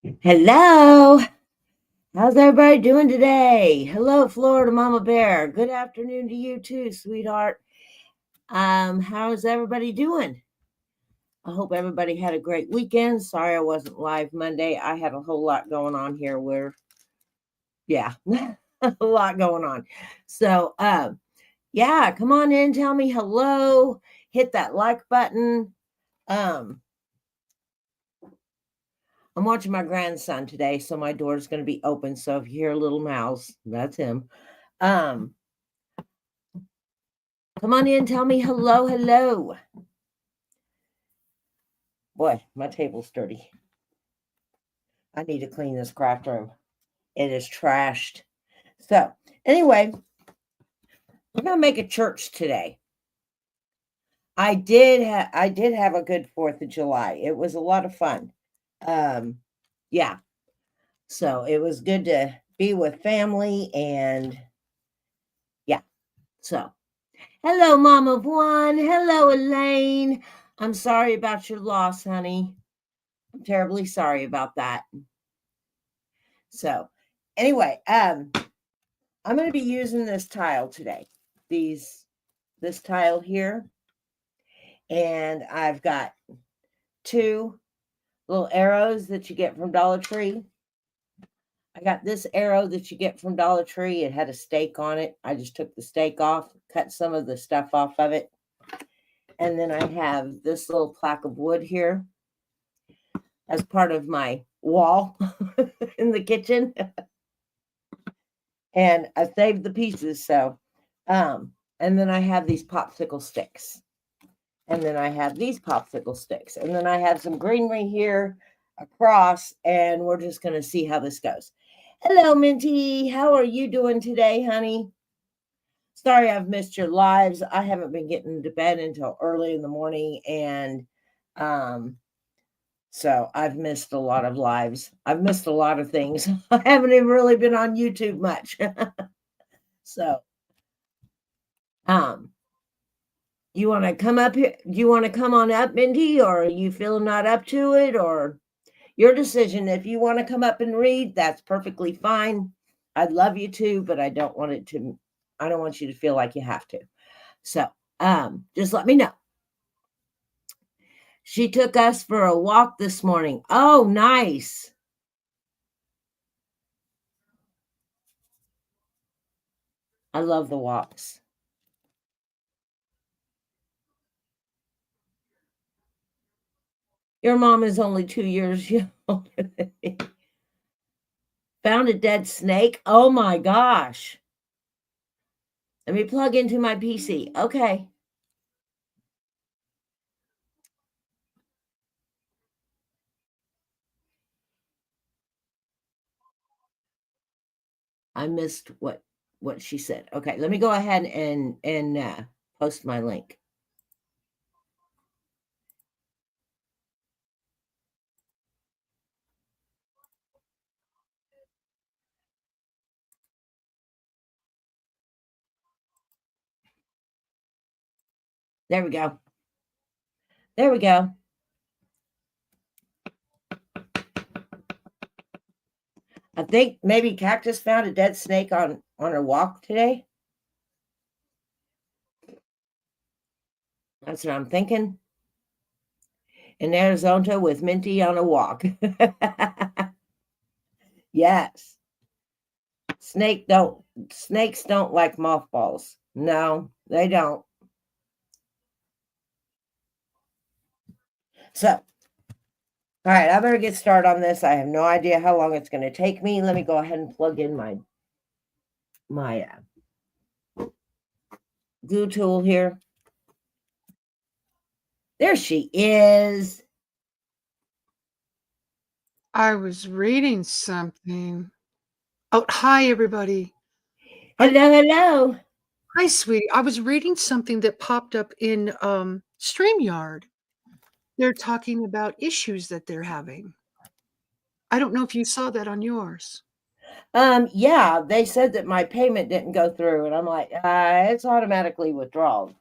Hello. How's everybody doing today? Hello, Florida Mama Bear. Good afternoon to you too, sweetheart. How's everybody doing? I hope everybody had a great weekend. Sorry I wasn't live Monday. I had a whole lot going on here yeah, a lot going on. So, yeah, come on in, tell me hello, hit that like button. Um, I'm watching my grandson today, so my door's going to be open. So if you hear a little mouse, that's him. Um, Come on in, tell me hello, hello. Boy, my table's dirty. I need to clean this craft room. It is trashed. So, anyway, we're gonna make a church today. I did have a good 4th of July. It was a lot of fun. Yeah. So it was good to be with family and yeah. So hello, Mom of One. Hello, Elaine. I'm sorry about your loss, honey. I'm terribly sorry about that. So, anyway, I'm going to be using this tile today. This tile here, and I've got 2 little arrows that you get from Dollar Tree. I got this arrow that you get from Dollar Tree. It had a stake on it. I just took the stake off, cut some of the stuff off of it. And then I have this little plaque of wood here as part of my wall in the kitchen. And I saved the pieces. So, and then I have these popsicle sticks. And then I have these popsicle sticks. And then I have some greenery here across. And we're just going to see how this goes. Hello, Minty. How are you doing today, honey? Sorry I've missed your lives. I haven't been getting to bed until early in the morning. And so I've missed a lot of lives. I've missed a lot of things. I haven't even really been on YouTube much. So, you want to come up here? Do you want to come on up, Mindy, or are you feeling not up to it, or your decision? If you want to come up and read, that's perfectly fine. I'd love you to, but I don't want you to feel like you have to. So, just let me know. She took us for a walk this morning. Oh, nice. I love the walks. Your mom is only 2 years older than me. Found a dead snake. Oh my gosh. Let me plug into my PC. Okay. I missed what she said. Okay, let me go ahead and post my link. There we go. There we go. I think maybe Cactus found a dead snake on her walk today. That's what I'm thinking. In Arizona with Minty on a walk. Yes. Snakes don't like mothballs. No, they don't. So, all right, I better get started on this. I have no idea how long it's going to take me. Let me go ahead and plug in my glue tool here. There she is. I was reading something. Oh, hi, everybody. Hello, hello. Hi, sweetie. I was reading something that popped up in StreamYard. They're talking about issues that they're having. I don't know if you saw that on yours. Yeah, they said that my payment didn't go through, and I'm like, it's automatically withdrawal,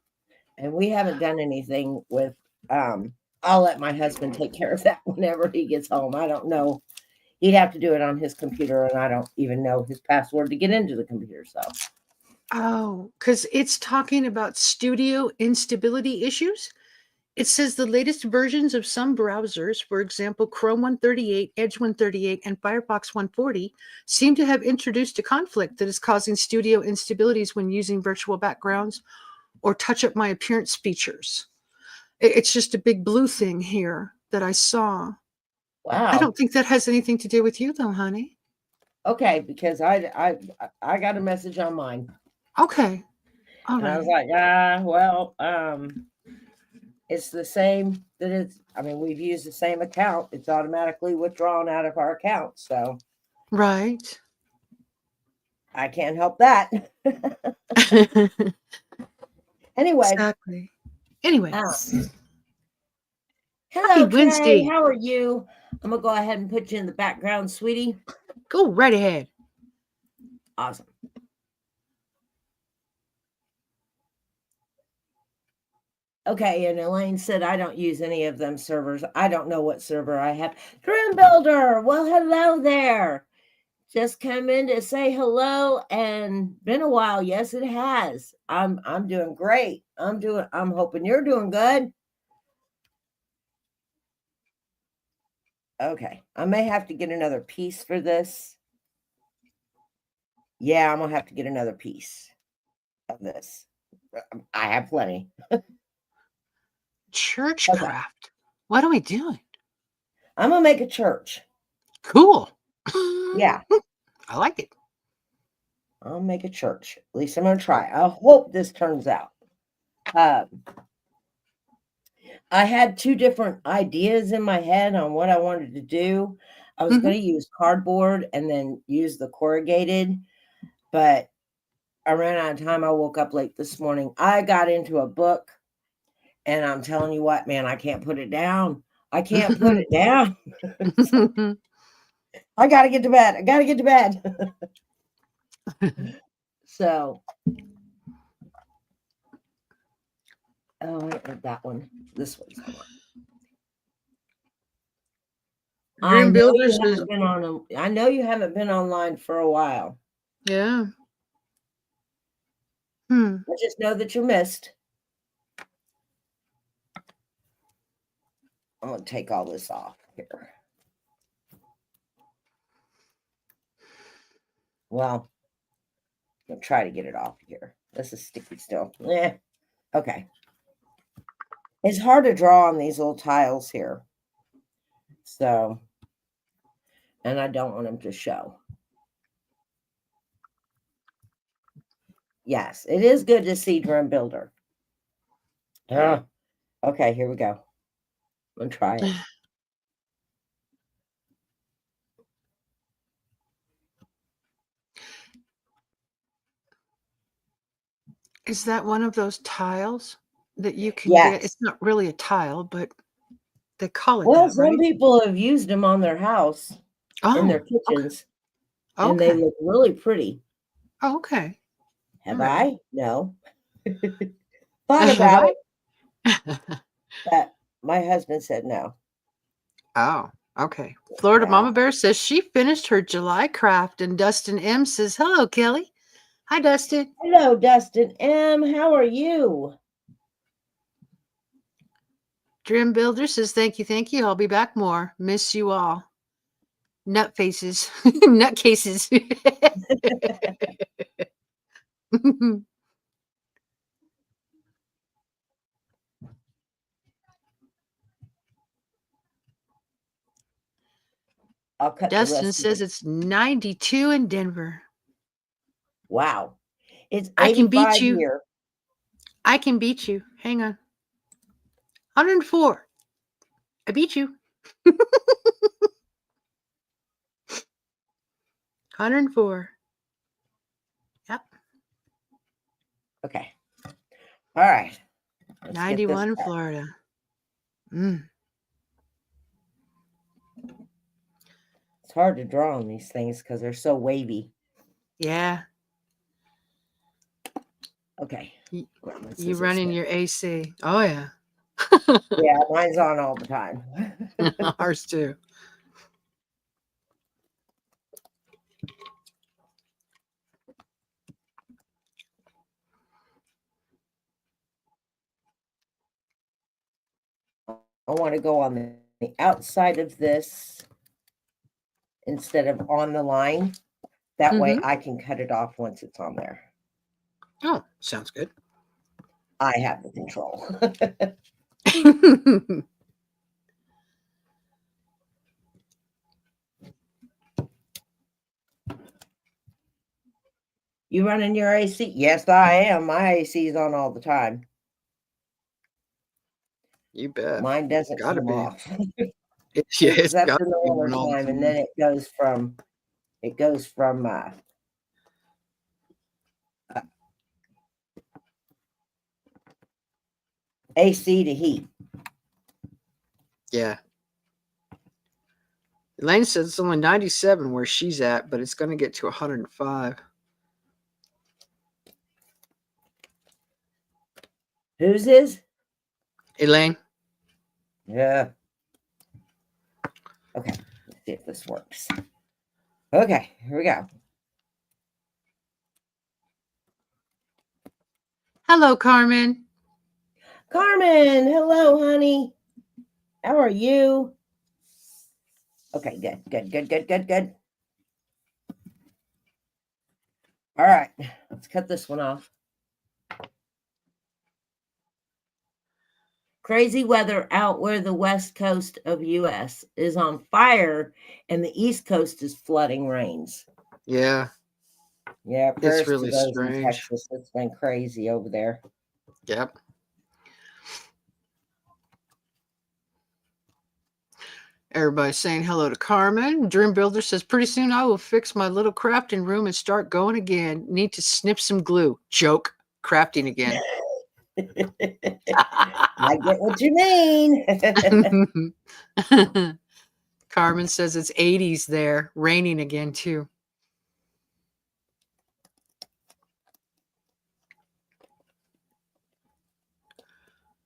and we haven't done anything with. I'll let my husband take care of that whenever he gets home. I don't know. he'd have to do it on his computer, and I don't even know his password to get into the computer. So, Oh, because it's talking about studio instability issues. It says the latest versions of some browsers, for example, Chrome 138, Edge 138, and Firefox 140, seem to have introduced a conflict that is causing studio instabilities when using virtual backgrounds or touch up my appearance features. It's just a big blue thing here that I saw. I wow. don't think that has anything to do with you, though, honey. Okay, because I got a message on mine, Okay. All and I was right. like, well, it's the same that it's. I mean, we've used the same account. It's automatically withdrawn out of our account, so Right. I can't help that. Anyway, Exactly. Anyway, uh, happy hello, Kay. Wednesday. How are you? I'm gonna go ahead and put you in the background, sweetie. Go right ahead. Awesome. Okay, and Elaine said I don't use any of them servers. I don't know what server I have. Dream Builder. Well, hello there. Just come in to say hello, and been a while. Yes, it has. I'm doing great. I'm hoping you're doing good. Okay. I may have to get another piece for this. Yeah, I'm gonna have to get another piece of this. I have plenty. Okay. Churchcraft. What are we doing? I'm gonna make a church. Cool. Yeah, I like it. I'll make a church. At least I'm gonna try. I hope this turns out. Um, I had two different ideas in my head on what I wanted to do. I was Mhm. going to use cardboard and then use the corrugated, but I ran out of time. I woke up late this morning. I got into a book, and I'm telling you what, man, I can't put it down. I can't put it down. I got to get to bed. I got to get to bed. So, oh, that one. This one's gone. I Dream know Builder you says, haven't been on. I know you haven't been online for a while. yeah. Hmm. I just know that you're missed. I'm going to take all this off here. Well, I'm going to try to get it off here. This is sticky still. Yeah. Okay. It's hard to draw on these little tiles here. So, and I don't want them to show. Yes, it is good to see Dream Builder. Okay, here we go. I'm going to try it. Is that one of those tiles that you can get? Yes. It's not really a tile, but they call it Well, that, some right? people have used them on their house in their Oh, okay. kitchens, and they Okay. look really pretty. Oh, okay. All Have right. I? No. Thought Have about I? it, but my husband said no. Oh, okay. Florida Yeah. Mama Bear says she finished her July craft, and Dustin M says, hello, Kelly. Hi, Dustin. Hello, Dustin M. How are you? Dream Builder says, thank you, thank you. I'll be back more. Miss you all. Nut faces. Nut cases. I'll cut the Dustin rest of says it. it's 92 in Denver. Wow. It's I can beat 85 you. here. I can beat you. Hang on. 104. I beat you. 104. Yep. Okay. All right. Let's get this 91 back. Florida. Mm. It's hard to draw on these things because they're so wavy. Yeah. Okay. You running your AC. Oh, yeah. Yeah, mine's on all the time. Ours too. I want to go on the outside of this instead of on the line. That way Mhm. I can cut it off once it's on there. Oh, sounds good. I have the control. You running your AC? Yes, I am. My AC is on all the time. You bet. Mine doesn't Gotta come be. off Yeah, it's except gotta in the be winter on all time, the and then time. it goes from AC to heat. Yeah. Elaine says it's only 97 where she's at, but it's gonna get to 105. Whose is? Elaine? Yeah. Okay. Let's see if this works. Okay, here we go. Hello, Carmen. Carmen, hello, honey. How are you? Okay, good. All right, let's cut this one off. Crazy weather out where the west coast of US is on fire and the east coast is flooding rains. Yeah, Yeah, it's prayers to really those in strange. Texas. It's been crazy over there. Yep. Everybody's saying hello to Carmen. Dream Builder says, pretty soon I will fix my little crafting room and start going again. Need to snip some glue. Joke. Crafting again. I get what you mean. Carmen says it's 80s there. Raining again, too.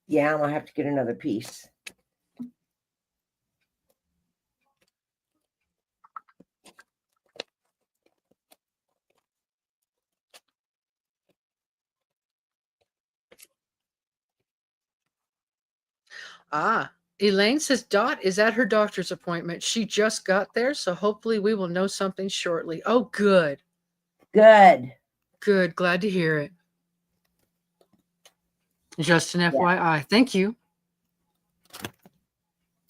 Yeah, I'm gonna have to get another piece. Ah, Elaine says Dot is at her doctor's appointment. She just got there, so hopefully we will know something shortly. Oh, good. Good. Good. Glad to hear it. Just an Yeah. FYI. Thank you.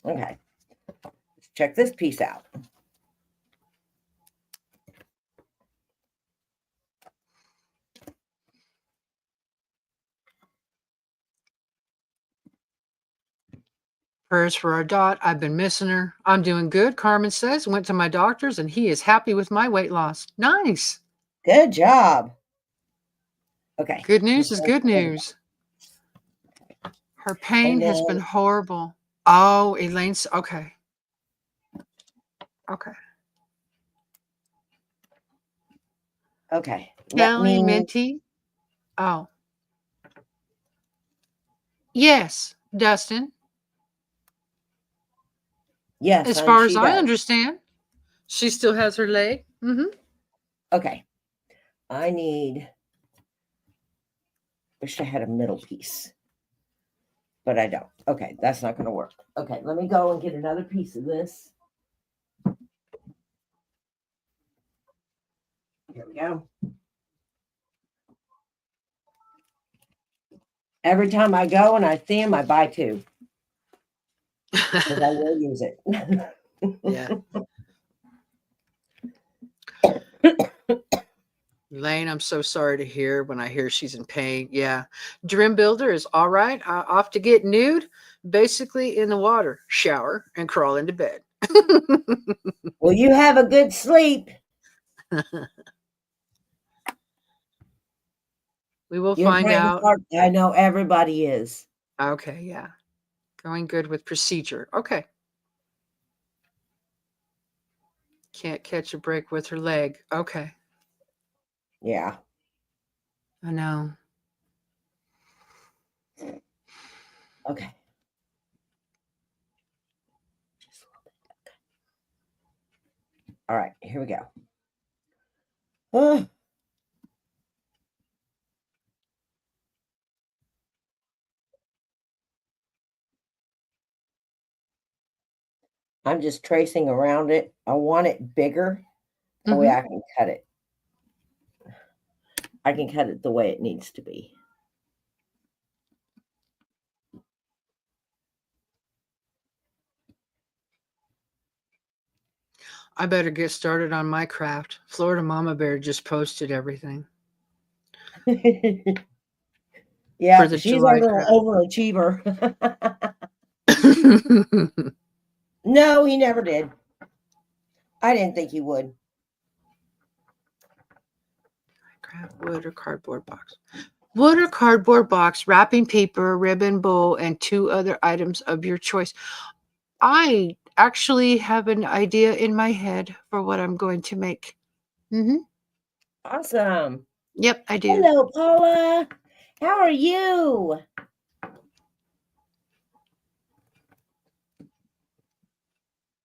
Okay. Let's check this piece out. Prayers for our Dot. I've been missing her. I'm doing good, Carmen says. Went to my doctor's and he is happy with my weight loss. Nice. Good job. Okay. Good news is good news. Her pain And has then been horrible. Oh, Elaine's okay. Okay. okay. Let Kelly me Minty. Oh. Yes, Dustin. yes, As honey, far as she I does. understand, she still has her leg. Mm-hmm. Okay. I need wish I had a middle piece. But I don't. Okay, that's not gonna work. Okay, let me go and get another piece of this. Here we go. Every time I go and I see them, I buy two because I will use it. Yeah. Elaine, I'm so sorry to hear when I hear she's in pain. Yeah. Dream Builder is all right. Off to get nude, basically in the water, shower, and crawl into bed. Well, you have a good sleep. We will You're find praying out. hard. I know everybody is. Okay, yeah. Going good with procedure. Okay. Can't catch a break with her leg. Okay. Yeah. I know. Okay. All right, here we go. Oh, I'm just tracing around it. I want it bigger. That way Mhm. I can cut it. I can cut it the way it needs to be. I better get started on my craft. Florida Mama Bear just posted everything for Yeah, the she's our July little craft. overachiever. No, he never did. I didn't think he would. Craft wood or cardboard box. Wood or cardboard box, wrapping paper, ribbon, bow, and 2 other items of your choice. I actually have an idea in my head for what I'm going to make. Mhm. Awesome. Yep, I do. Hello, Paula. How are you?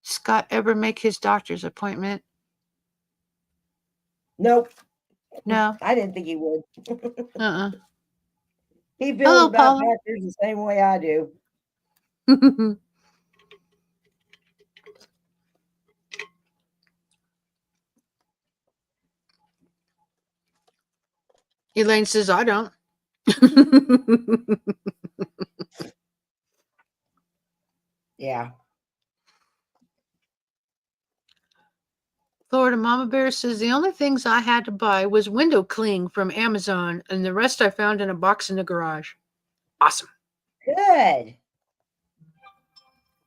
Scott ever make his doctor's appointment? Nope. No. I didn't think he would. Uh-uh. He feels Hello, about Paula. doctors the same way I do. Elaine says, I don't. Yeah. Florida Mama Bear says the only things I had to buy was window cling from Amazon, and the rest I found in a box in the garage. Awesome. Good.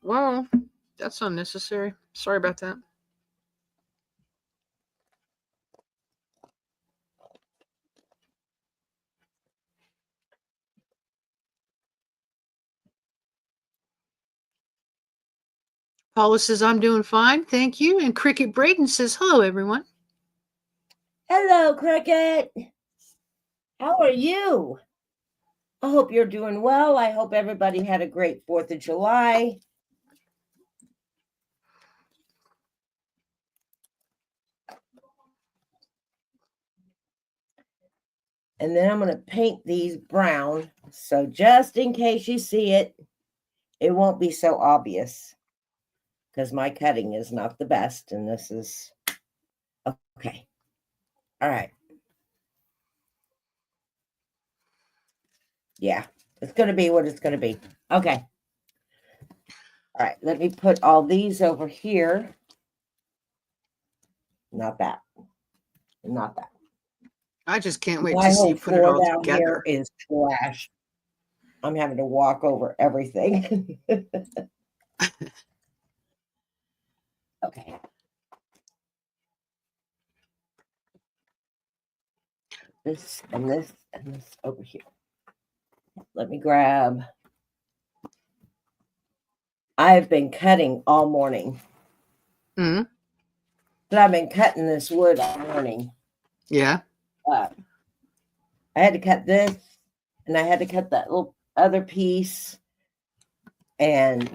Well, that's unnecessary. Sorry about that. Paula says, I'm doing fine. Thank you. And Cricket Braden says, hello, everyone. Hello, Cricket. How are you? I hope you're doing well. I hope everybody had a great 4th of July. And then I'm going to paint these brown. So just in case you see it, it won't be so obvious because my cutting is not the best. And this is okay. All right. Yeah, it's going to be what it's going to be. Okay. All right. Let me put all these over here. Not that. Not that. I just can't wait My to see whole you put it floor all down here together. is trash. I'm having to walk over everything. Okay. This and this and this over here. Let me grab. I've been cutting all morning. Mm, But I've been cutting this wood all morning. yeah. I had to cut this and I had to cut that little other piece. And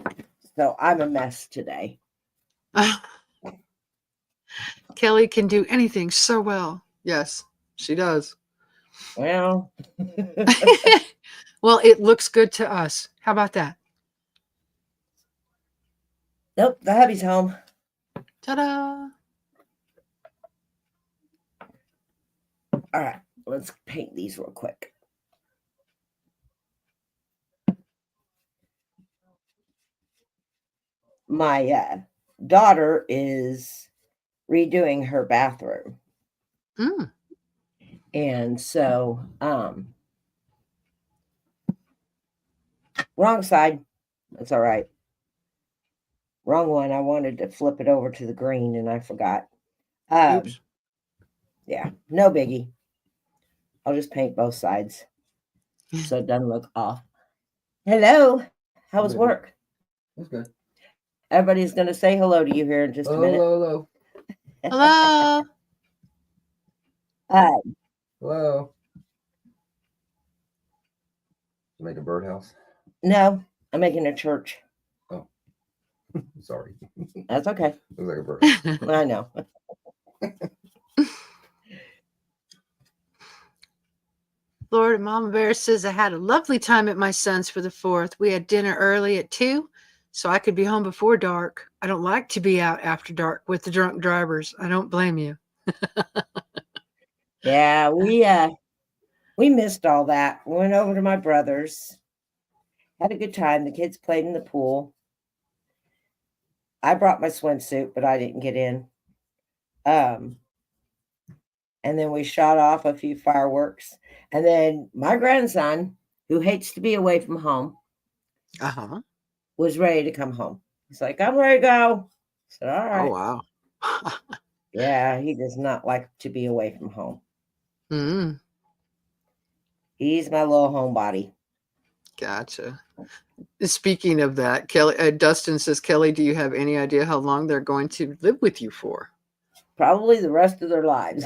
so I'm a mess today. Kelly can do anything so well. Yes, she does. Well, Well, it looks good to us. How about that? nope, the hubby's home. Ta-da! All right, let's paint these real quick. My daughter is redoing her bathroom. Mm. And so, wrong side. That's all right. Wrong one. I wanted to flip it over to the green and I forgot. Oops. Yeah, no biggie. I'll just paint both sides so it doesn't look off. Hello. How was work? That's good. Everybody's going to say hello to you here in just a minute. Hello. Hello. Uh, Hello. Make a birdhouse. no, I'm making a church. Sorry. That's okay. It was like a bird. I know. Florida Mama Bear says I had a lovely time at my son's for the 4th. We had dinner early at 2, so I could be home before dark. I don't like to be out after dark with the drunk drivers. I don't blame you. Yeah, we missed all that. Went over to my brother's, had a good time. The kids played in the pool. I brought my swimsuit, but I didn't get in. Um, and then we shot off a few fireworks. And then my grandson, who hates to be away from home, Uh-huh. was ready to come home. He's like, I'm ready to go. I said, all Oh, right. wow. Yeah, he does not like to be away from home. Mm, He's my little homebody. gotcha. Speaking of that, Kelly, Dustin says, Kelly, do you have any idea how long they're going to live with you for? Probably the rest of their lives.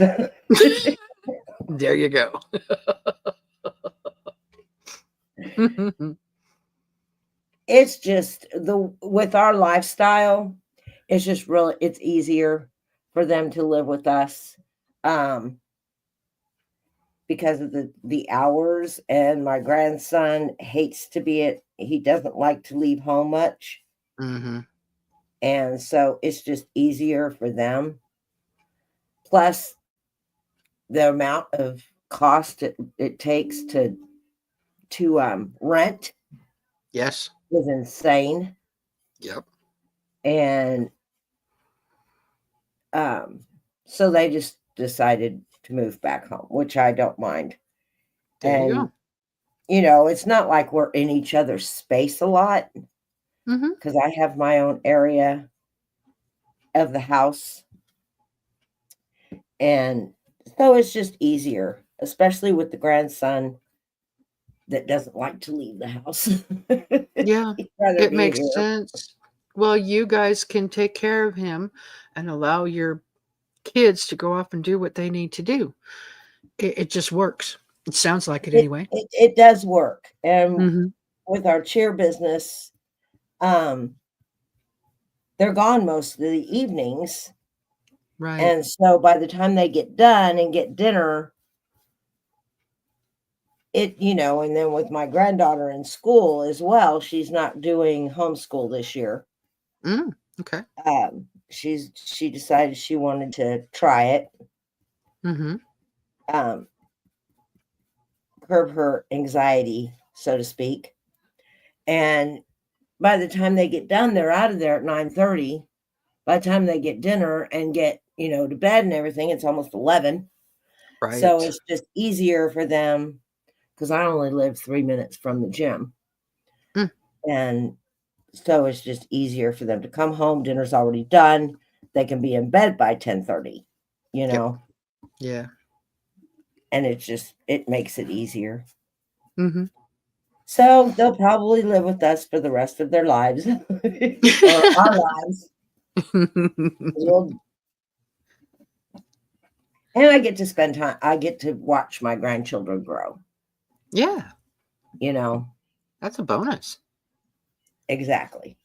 There you go. It's just with our lifestyle, it's just really it's easier for them to live with us. Because of the hours, and my grandson hates to he doesn't like to leave home much. Mm-hmm. And so it's just easier for them. Plus the amount of cost it takes to rent Yes. is insane. Yep. And so they just decided to move back home, which I don't mind. There you And go. it's not like we're in each other's space a lot, Mm-hmm. because I have my own area of the house. And so it's just easier, especially with the grandson that doesn't like to leave the house. Yeah, He'd rather it be makes here. sense. Well, you guys can take care of him and allow your kids to go off and do what they need to do. It just works. It sounds like it anyway. It does work. And Mm-hmm. with our cheer business, they're gone most of the evenings. Right. And so by the time they get done and get dinner, and then with my granddaughter in school as well, she's not doing homeschool this year. Okay. She decided she wanted to try it, Mm-hmm. curb her anxiety, so to speak. And by the time they get done, they're out of there at 9:30. By the time they get dinner and get, to bed and everything, it's almost 11. So Right. it's just easier for them, because I only live 3 minutes from the gym. Mm. And so it's just easier for them to come home. Dinner's already done. They can be in bed by 10:30, Yep. Yeah. and it makes it easier. Mm-hmm. So they'll probably live with us for the rest of their lives, or our lives. And I get to spend time. I get to watch my grandchildren grow. Yeah, that's a bonus. Exactly.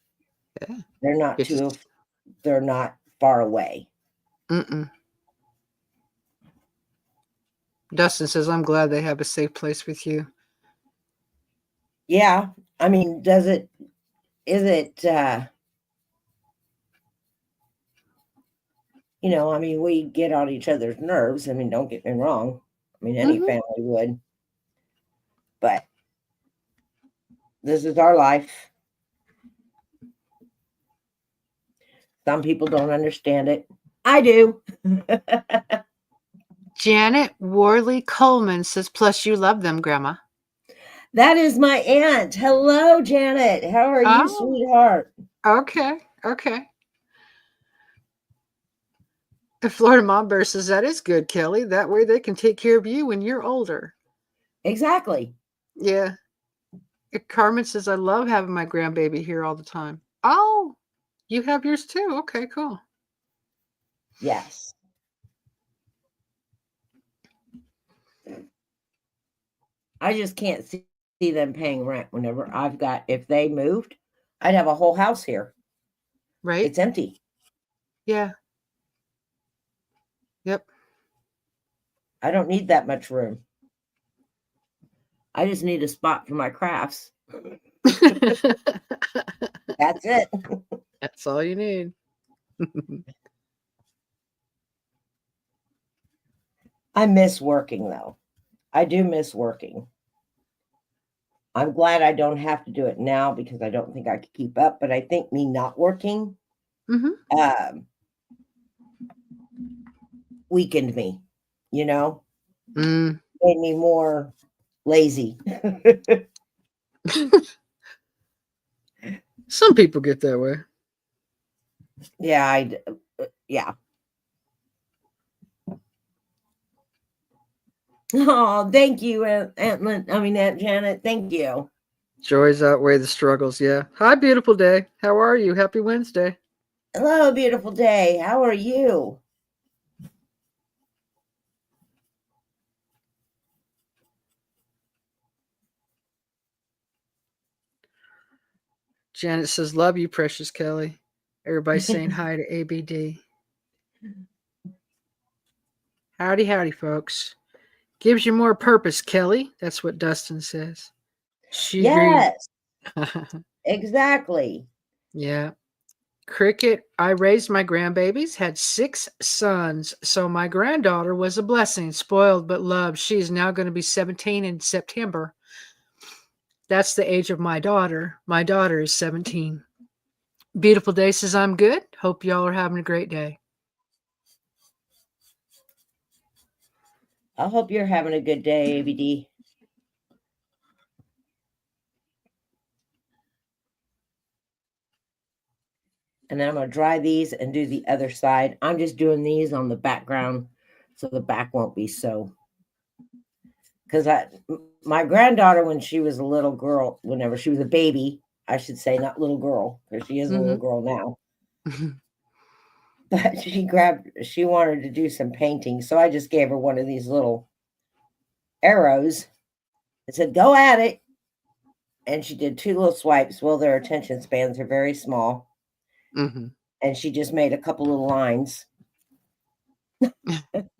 Yeah. They're not they're not far away. Mm-mm. Dustin says, I'm glad they have a safe place with you. Yeah. I mean, is it, I mean, we get on each other's nerves. I mean, don't get me wrong. I mean, any Mhm. family would. But this is our life. Some people don't understand it. I do. Janet Worley Coleman says, plus you love them, Grandma. That is my aunt. Hello, Janet. How are you, Oh. sweetheart? Okay. And Florida Mom Bear says, that is good, Kelly. That way they can take care of you when you're older. Exactly. Yeah. Carmen says, I love having my grandbaby here all the time. Oh, you have yours too. Okay, cool. Yes. I just can't see them paying rent whenever if they moved, I'd have a whole house here. Right? It's empty. Yeah. Yep. I don't need that much room. I just need a spot for my crafts. That's it. That's all you need. I miss working though. I do miss working. I'm glad I don't have to do it now because I don't think I could keep up. But I think me not working Mhm. weakened me, you know, Mm. made me more lazy. Some people get that way. Yeah, yeah. Oh, thank you, Aunt Janet. Thank you. Joys outweigh the struggles. Yeah. Hi, beautiful day. How are you? Happy Wednesday. Hello, beautiful day. How are you? Janet says, "Love you, precious Kelly." Everybody's saying hi to ABD. Howdy, howdy, folks. Gives you more purpose, Kelly. That's what Dustin says. She agreed. Yes, exactly. Yeah. Cricket, I raised my grandbabies, had 6 sons, so my granddaughter was a blessing, spoiled but loved. She's now going to be 17 in September. That's the age of my daughter. My daughter is 17. Beautiful Day says, I'm good. Hope y'all are having a great day. I hope you're having a good day, ABD. And then I'm going to dry these and do the other side. I'm just doing these on the background so the back won't be so. Because my granddaughter, when she was a little girl, whenever she was a baby, I should say, not little girl, because she is a little girl now. But she wanted to do some painting. So I just gave her one of these little arrows. I said, go at it. And she did 2 little swipes. Well, their attention spans are very small. Mm-hmm. And she just made a couple little lines.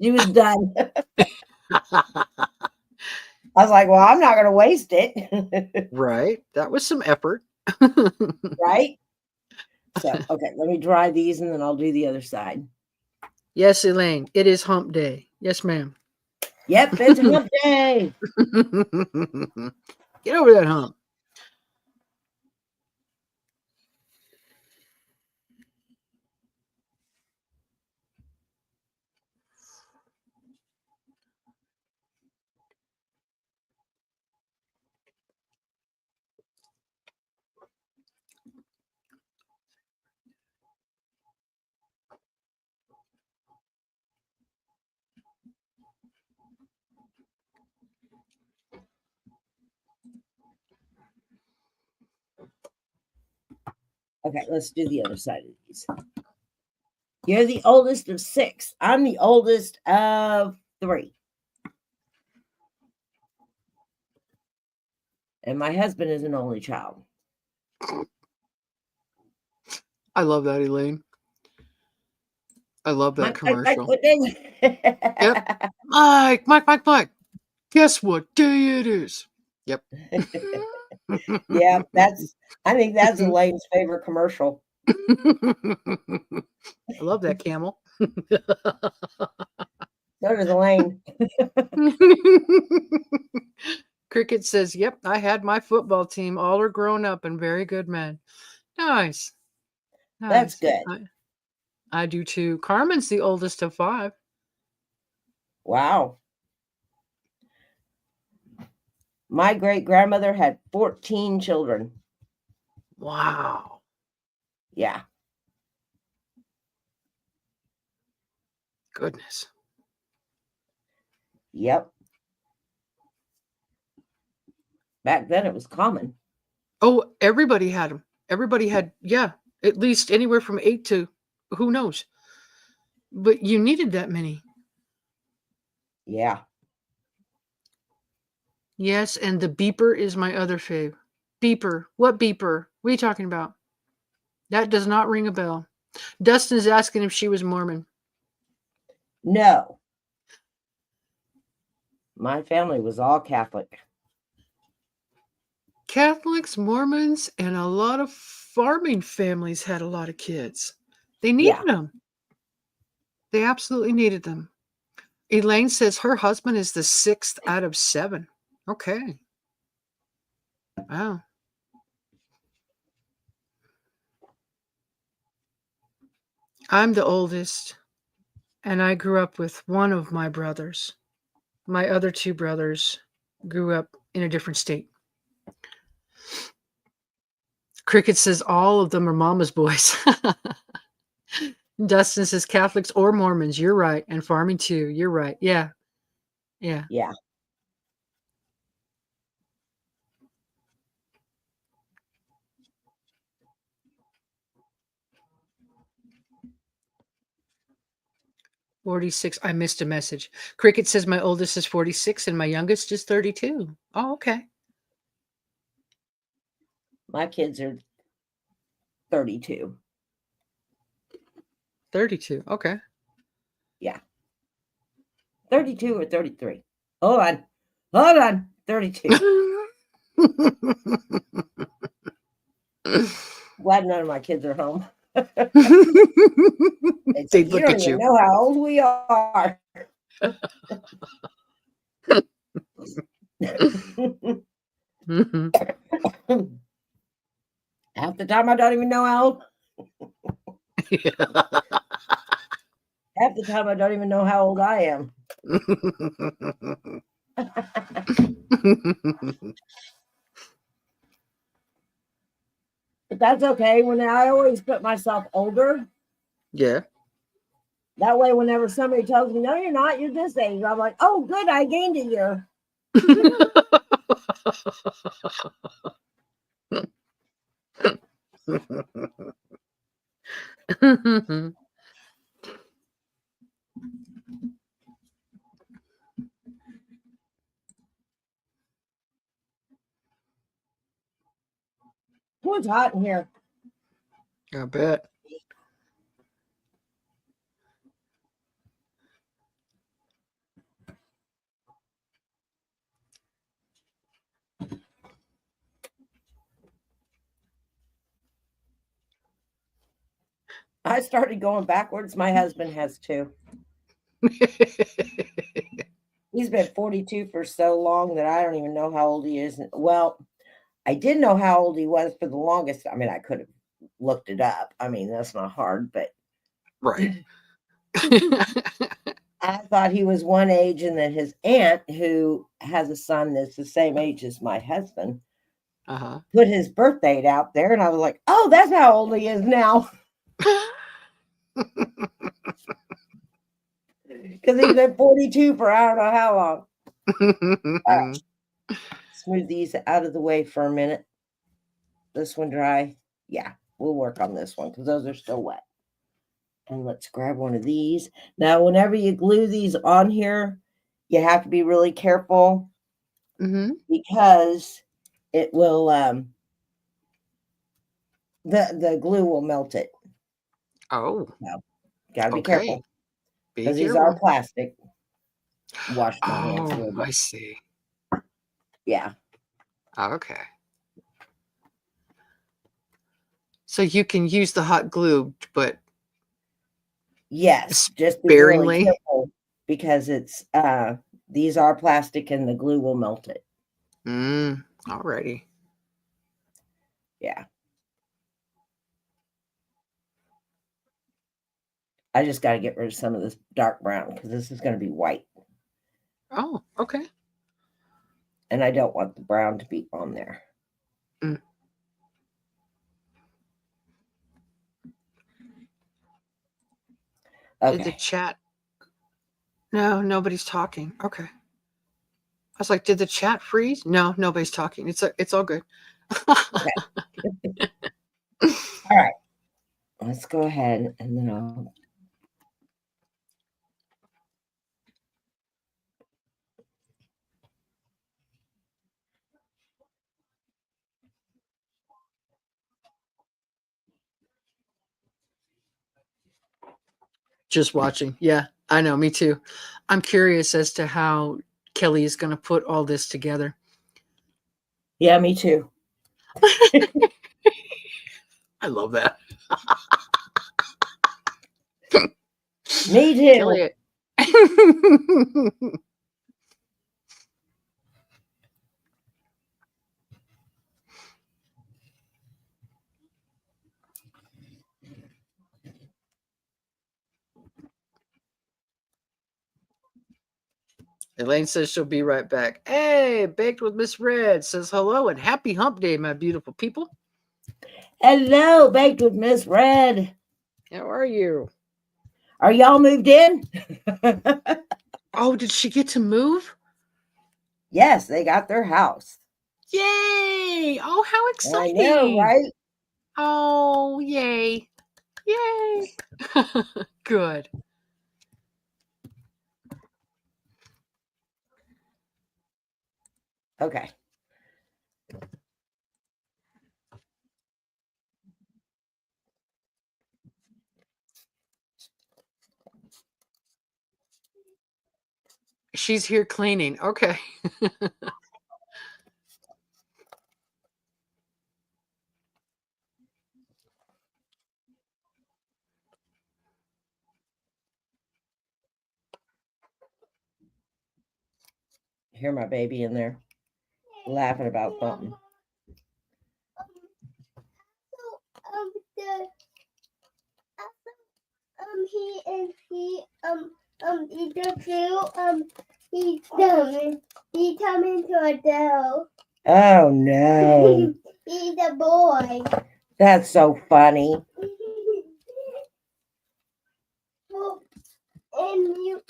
She was done. I was like, well, I'm not going to waste it. Right. That was some effort. Right? So, okay, let me dry these and then I'll do the other side. Yes, Elaine, it is hump day. Yes, ma'am. Yep, it's hump day. Get over that hump. Okay, let's do the other side of these. You're the oldest of 6. I'm the oldest of 3. And my husband is an only child. I love that, Elaine. I love that commercial. Yep. Mike. Guess what day it is? Yep. Yeah, I think that's Elaine's favorite commercial. I love that camel. So does Elaine. Cricket says, yep, I had my football team. All are grown up and very good men. Nice. That's good. I do too. Carmen's the oldest of 5. Wow. My great grandmother had 14 children. Wow. Yeah. Goodness. Yep. Back then it was common. Oh, everybody had them. Everybody had, yeah, at least anywhere from 8 to who knows. But you needed that many. Yeah. Yes, and the beeper is my other fave. Beeper. What beeper? What are you talking about? That does not ring a bell. Dustin's asking if she was Mormon. No. My family was all Catholic. Catholics, Mormons, and a lot of farming families had a lot of kids. They Yeah. needed them. They absolutely needed them. Elaine says her husband is the 6th out of 7. Okay. Wow. I'm the oldest, and I grew up with one of my brothers. My other 2 brothers grew up in a different state. Cricket says all of them are mama's boys. Dustin says Catholics or Mormons. You're right. And farming too. You're right. Yeah. Yeah. Yeah. "46. I missed a message. Cricket says my oldest is 46 and my youngest is 32. Oh, okay. My kids are 32. 32. Okay. Yeah. 32 or 33. Hold on. Hold on. 32. Glad none of my kids are home. They say, They'd you look don't at even you. know how old we are. Mhm. Half the time I don't even know how old. Half the time I don't even know how old I am. But that's okay. When I always put myself older, Yeah. that way whenever somebody tells me, no, you're not, you're this age, I'm like, oh, good, I gained a year. Oh, it's hot in here. I bet. I started going backwards. My husband has too. He's been 42 for so long that I don't even know how old he is. Well, I did know how old he was for the longest. I mean, I could have looked it up. I mean, that's not hard, but Right. I thought he was one age, and then his aunt, who has a son that's the same age as my husband, Uh-huh. put his birth date out there, and I was like, oh, that's how old he is now. Because he's been 42 for I don't know how long. All right. Smooth these out of the way for a minute. This one dry. Yeah, we'll work on this one because those are still wet. And let's grab one of these. Now, whenever you glue these on here, you have to be really careful Mhm. because it will the glue will melt it. Oh, Gotta be okay. careful Be because these are careful. plastic. Wash my hands a Oh, little I bit. see. Yeah. Okay. So you can use the hot glue, but Yes, just be really sparingly. careful because it's these are plastic and the glue will melt it. Alrighty. Yeah. I just got to get rid of some of this dark brown because this is going to be white. Oh, okay. And I don't want the brown to be on there. Mm. Did the Okay. chat? No, nobody's talking. Okay. I was like, did the chat freeze? No, nobody's talking. It's all good. Okay. All right. Let's go ahead and then I'll. Just watching. Yeah, I know. Me too. I'm curious as to how Kelly is going to put all this together. Yeah, me too. I love that. Me too. Kelly. Elaine says she'll be right back. Hey, Baked with Miss Red says hello and happy hump day, my beautiful people. Hello, Baked with Miss Red. How are you? Are y'all moved in? Oh, did she get to move? Yes, they got their house. Yay! Oh, how I exciting! know, right? Oh, yay. Yay. Good. Okay. She's here cleaning. Okay. Hear my baby in there laughing about something. He turned into a girl. Oh no. He's a boy. That's so funny. Well, and you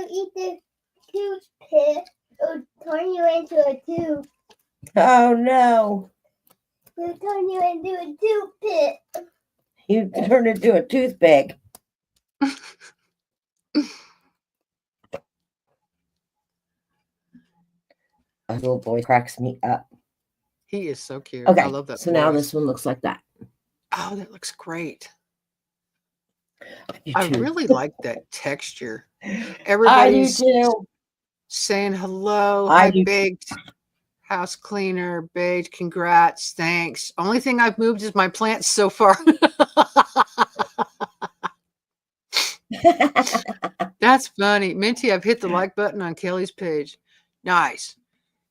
eat the toothpick, it'll turn you into a tooth. Oh no. It'll turn you into a toothpick. You turned into a toothpick. A little boy cracks me up. He is so cute. Okay. I love that So now voice. this one looks like that. Oh, that looks great. do I too. really like that texture. I do Everybody's too. saying hello. I Hi, do. Baked. House cleaner, Baked. Congrats. Thanks. Only thing I've moved is my plants so far. That's funny. Minty, I've hit the like button on Kelly's page. Nice.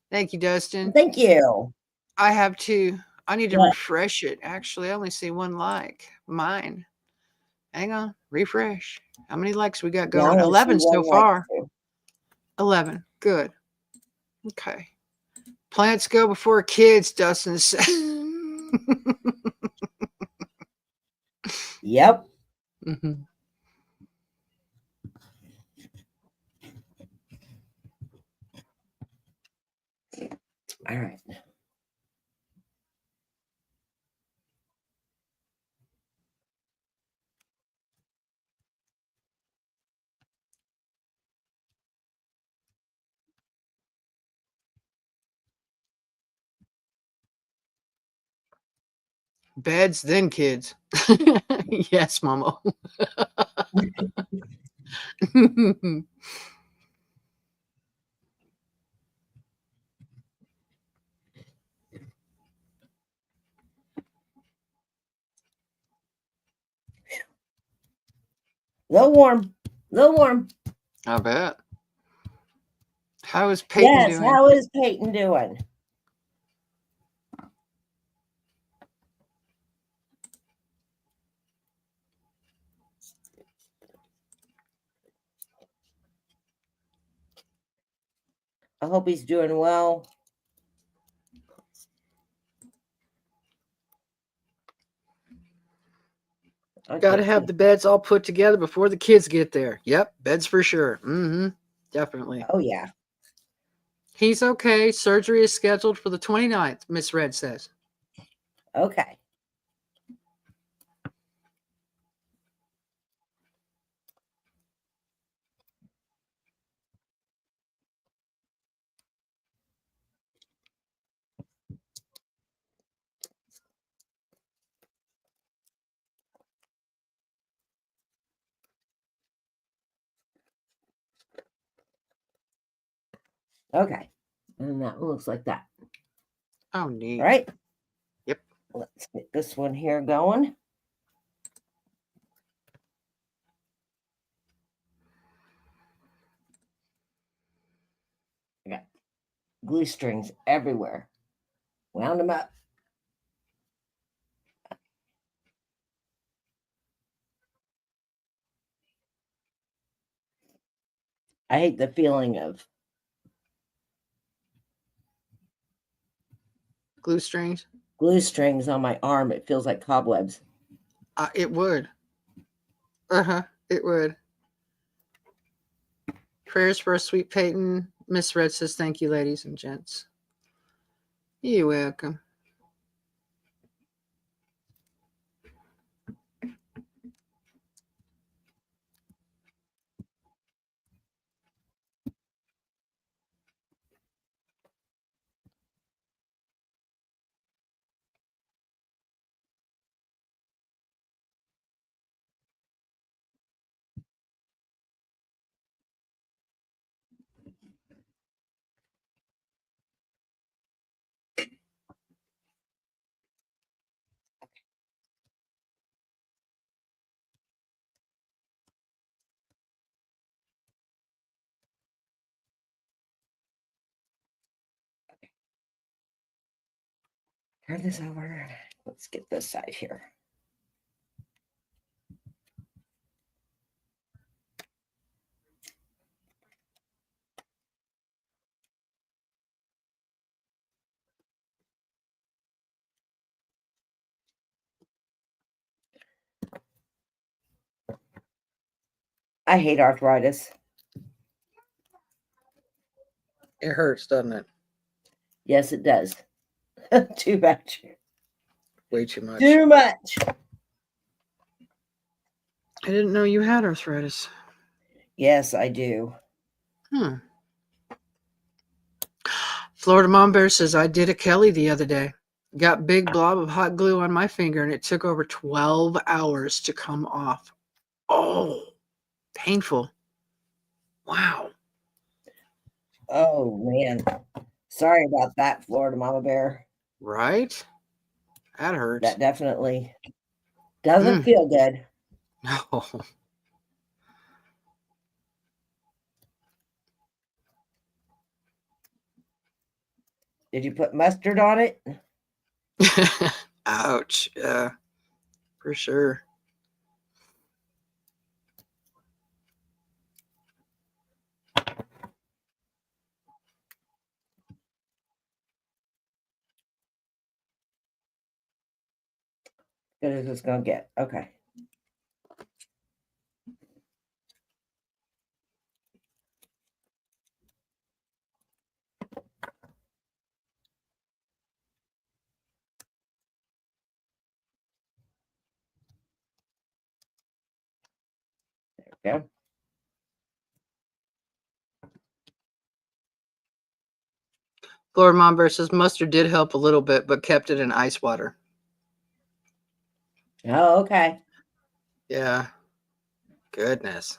Thank you, Dustin. Thank you. I have to. I need to What? refresh it. Actually, I only see one like. Mine. Hang on. Refresh. How many likes we got Yeah, I going? only see 11 so one like far. too. 11. Good. Okay. Plants go before kids, Dustin said. Yep. Mhm. All right. Beds, then kids. Yes, Mama. Little warm. Little warm. I bet. How is Peyton Yes. doing? How is Peyton doing? I hope he's doing well. Got to have the beds all put together before the kids get there. Yep, beds for sure. Mm-hmm. Definitely. Oh, yeah. He's okay. Surgery is scheduled for the 29th, Miss Red says. Okay. Okay. And that looks like that. Oh, neat. All right. Yep. Let's get this one here going. I got glue strings everywhere. Wound them up. I hate the feeling of Glue strings. glue strings on my arm. It feels like cobwebs. It would. It would. Prayers for a sweet Peyton. Miss Red says, thank you, ladies and gents. You're welcome. Turn this over. Let's get this side here. I hate arthritis. It hurts, doesn't it? Yes, it does. Too much. Way too much. Too much. I didn't know you had arthritis. Yes, I do. Florida Mom Bear says, I did a Kelly the other day. Got big blob of hot glue on my finger, and it took over 12 hours to come off. Oh, painful. Wow. Oh, man. Sorry about that, Florida Mama Bear. Right? That hurts. That definitely doesn't feel good. No. Did you put mustard on it? Ouch. Yeah, for sure. Good as it's going to get. Okay. There we go. Florida Mom Bear says, mustard did help a little bit, but kept it in ice water. Oh, okay. Yeah. Goodness.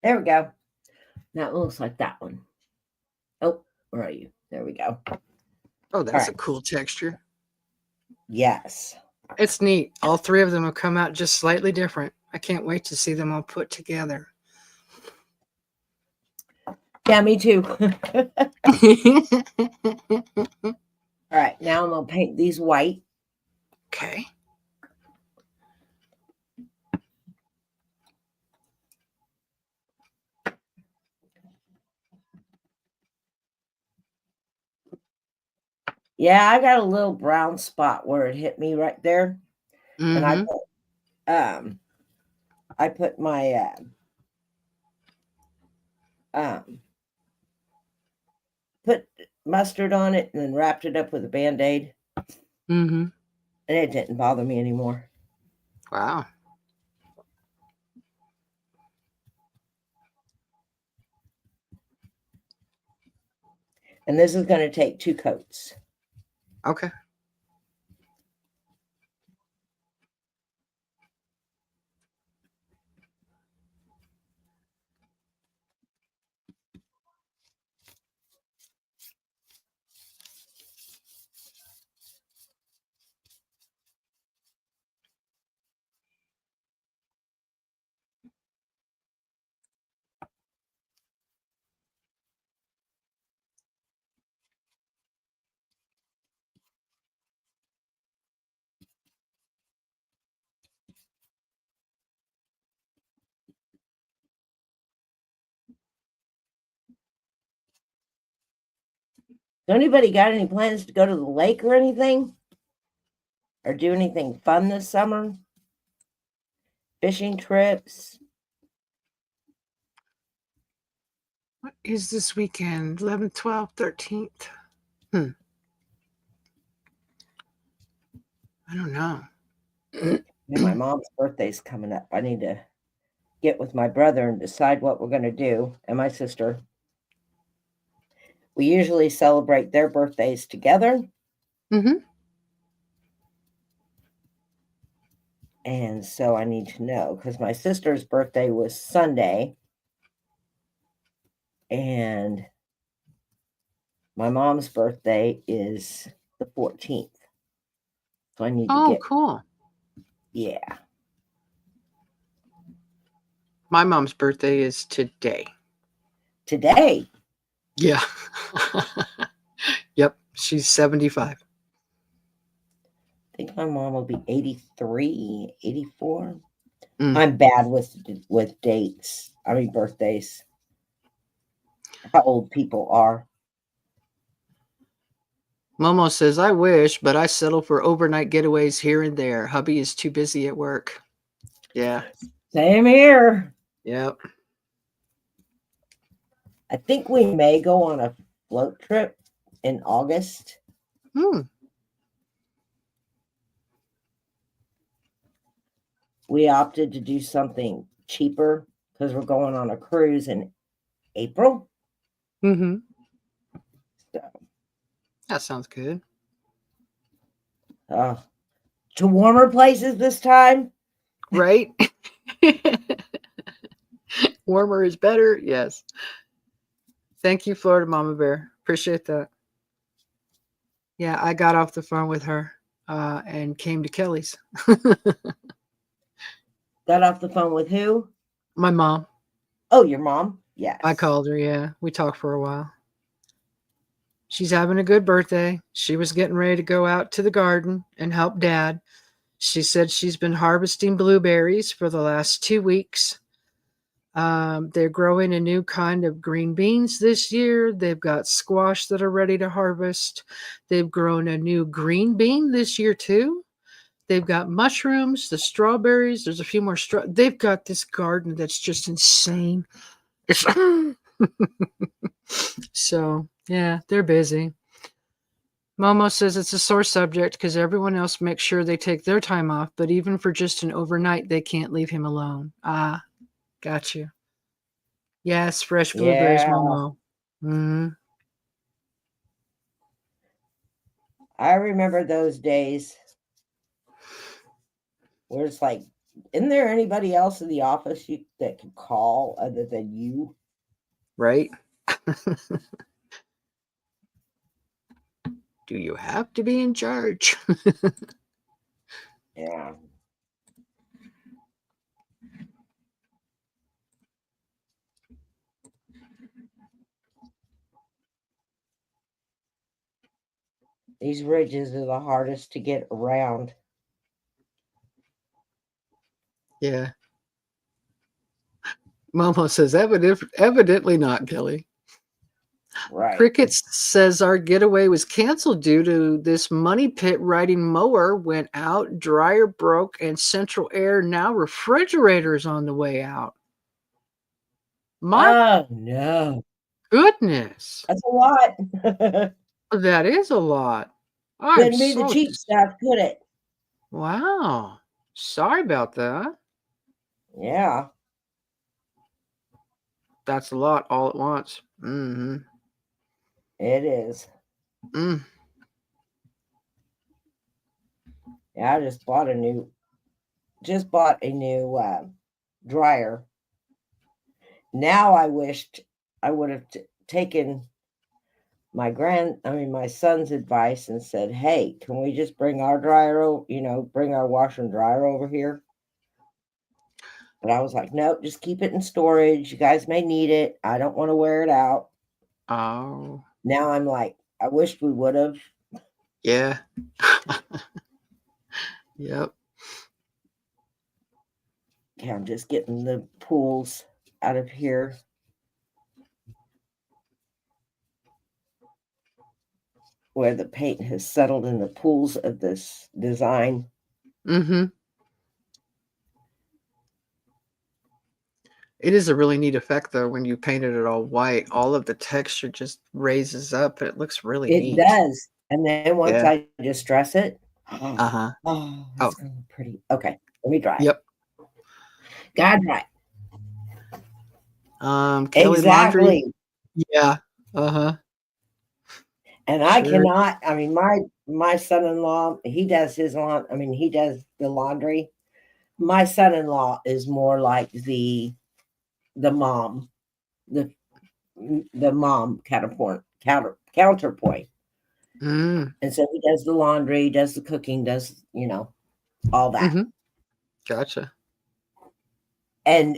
There we go. Now it looks like that one. Oh, where are you? There we go. Oh, that's a right. cool texture. Yes. It's neat. All three of them have come out just slightly different. I can't wait to see them all put together. Yeah, me too. All right, now I'm going to paint these white. Okay. Yeah, I got a little brown spot where it hit me right there. And I Mm-hmm. put I put my put mustard on it and then wrapped it up with a Band-Aid, Mm-hmm. and it didn't bother me anymore. Wow. And this is going to take 2 coats. Okay. Anybody got any plans to go to the lake or anything? Or do anything fun this summer? Fishing trips? What is this weekend? 11th, 12th, 13th? I don't know. Yeah, my mom's birthday's coming up. I need to get with my brother and decide what we're going to do, and my sister. We usually celebrate their birthdays together. Mm-hmm. And so I need to know because my sister's birthday was Sunday and my mom's birthday is the 14th. So I need to Oh, get, cool. yeah. My mom's birthday is today. Today. Yeah. Yep. She's 75. I think my mom will be 83, 84. Mm. I'm bad with dates. I mean birthdays. How old people are. Momo says, I wish, but I settle for overnight getaways here and there. Hubby is too busy at work. Yeah. Same here. Yep. I think we may go on a float trip in August. Hmm. We opted to do something cheaper because we're going on a cruise in April. Mm-hmm. So, That sounds good. to warmer places this time. Right? Warmer is better. Yes. Thank you, Florida Mama Bear. Appreciate that. Yeah, I got off the phone with her and came to Kelly's. Got off the phone with who? My mom. Oh, your mom? Yes. I called her. Yeah. We talked for a while. She's having a good birthday. She was getting ready to go out to the garden and help Dad. She said she's been harvesting blueberries for the last 2 weeks. They're growing a new kind of green beans this year. They've got squash that are ready to harvest. They've grown a new green bean this year too. They've got mushrooms, the strawberries. There's a few more they've got this garden that's just insane. So, yeah, they're busy. Momo says it's a sore subject because everyone else makes sure they take their time off, but even for just an overnight, they can't leave him alone. Ah, got you. Yes, fresh blueberries, Yeah. Momo. Mm-hmm. I remember those days where it's like, isn't there anybody else in the office that could call other than you? Right? Do you have to be in charge? Yeah. These ridges are the hardest to get around. Yeah. Momo says, evidently not, Kelly. Right. Crickets says our getaway was canceled due to this money pit riding mower went out, dryer broke, and central air now refrigerators on the way out. My Oh no. goodness, That's a lot. that is a lot. I'm Couldn't be the so cheap stuff, could it? wow. Sorry about that. Yeah. That's a lot all at once. Mm-hmm. It is. Mm. Yeah, I just bought a new dryer. Now I wished I would have taken my son's advice and said, "Hey, can we just bring our bring our washer and dryer over here?" But I was like, "Nope, just keep it in storage. You guys may need it. I don't want to wear it out." Oh, Now I'm like, I wished we would have. yeah. Yep. Okay, I'm just getting the pools out of here. Where the paint has settled in the pools of this design. Mm-hmm. It is a really neat effect, though, when you painted it all white. All of the texture just raises up. It looks really It neat. does. And then once Yeah. I distress it, Uh-huh. oh, Oh, it's gonna look pretty. Okay, let me dry it. yep. Gotta dry it. Kelly Laundry. Exactly. Yeah. Uh-huh. And I Sure. cannot, my son-in-law, he does he does the laundry. My son-in-law is more like the mom, the the mom counterpoint. Mm. And so he does the laundry, does the cooking, does, all that. Mm-hmm. Gotcha.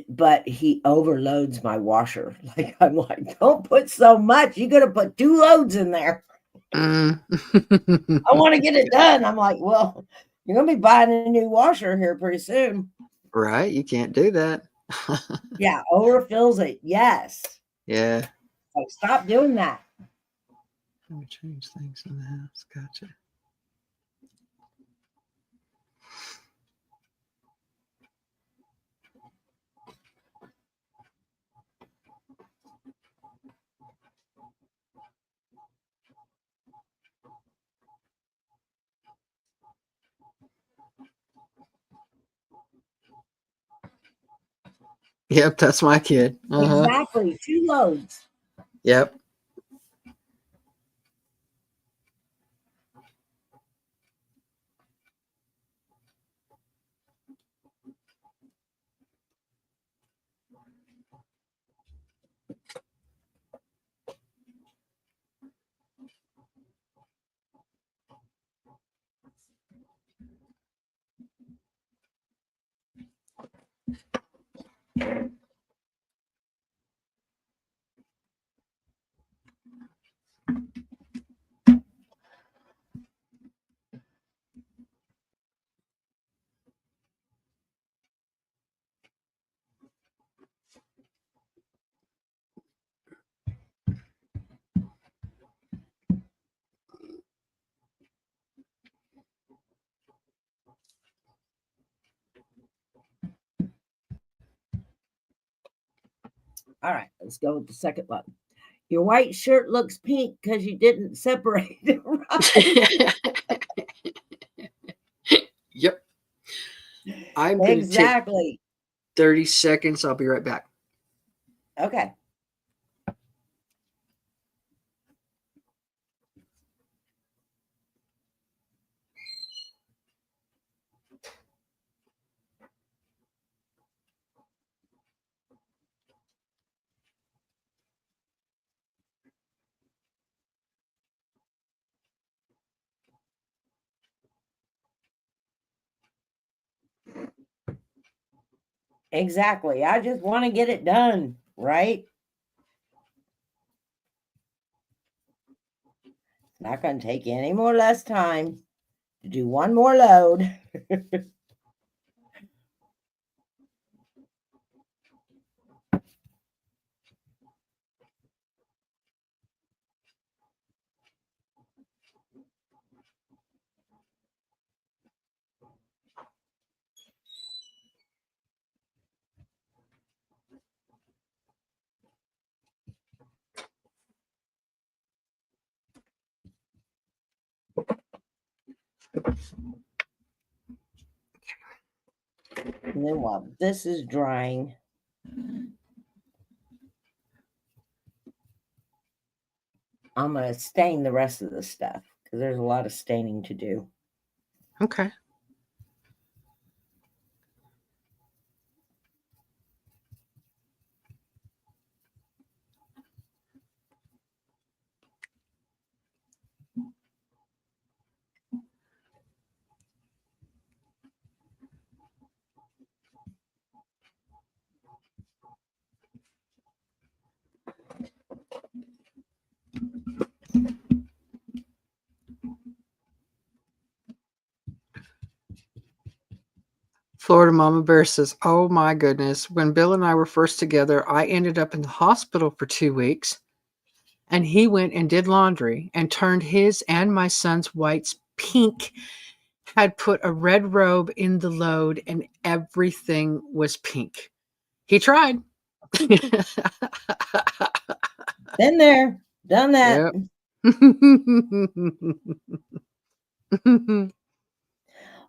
But he overloads my washer. Like, I'm like, don't put so much. You're gonna put 2 loads in there. Mm. I want to get it done. I'm like, well, you're gonna be buying a new washer here pretty soon. Right. You can't do that. Yeah, overfills it. Yes. Yeah. Like, stop doing that. Let me change things in the house. Gotcha. Yep, that's my kid. Uh-huh. Exactly. 2 loads. Yep. All right, let's go with the second one. Your white shirt looks pink because you didn't separate it right. Yep. I'm going to take Exactly. 30 seconds. I'll be right back. Okay. Exactly. I just want to get it done, right? It's not going to take any more less time to do one more load. And then while this is drying, I'm going to stain the rest of the stuff because there's a lot of staining to do. Okay. Florida Mama Bear says, "Oh my goodness. When Bill and I were first together, I ended up in the hospital for 2 weeks, and he went and did laundry and turned his and my son's whites pink, had put a red robe in the load, and everything was pink. He tried." Been there, done that. Yep.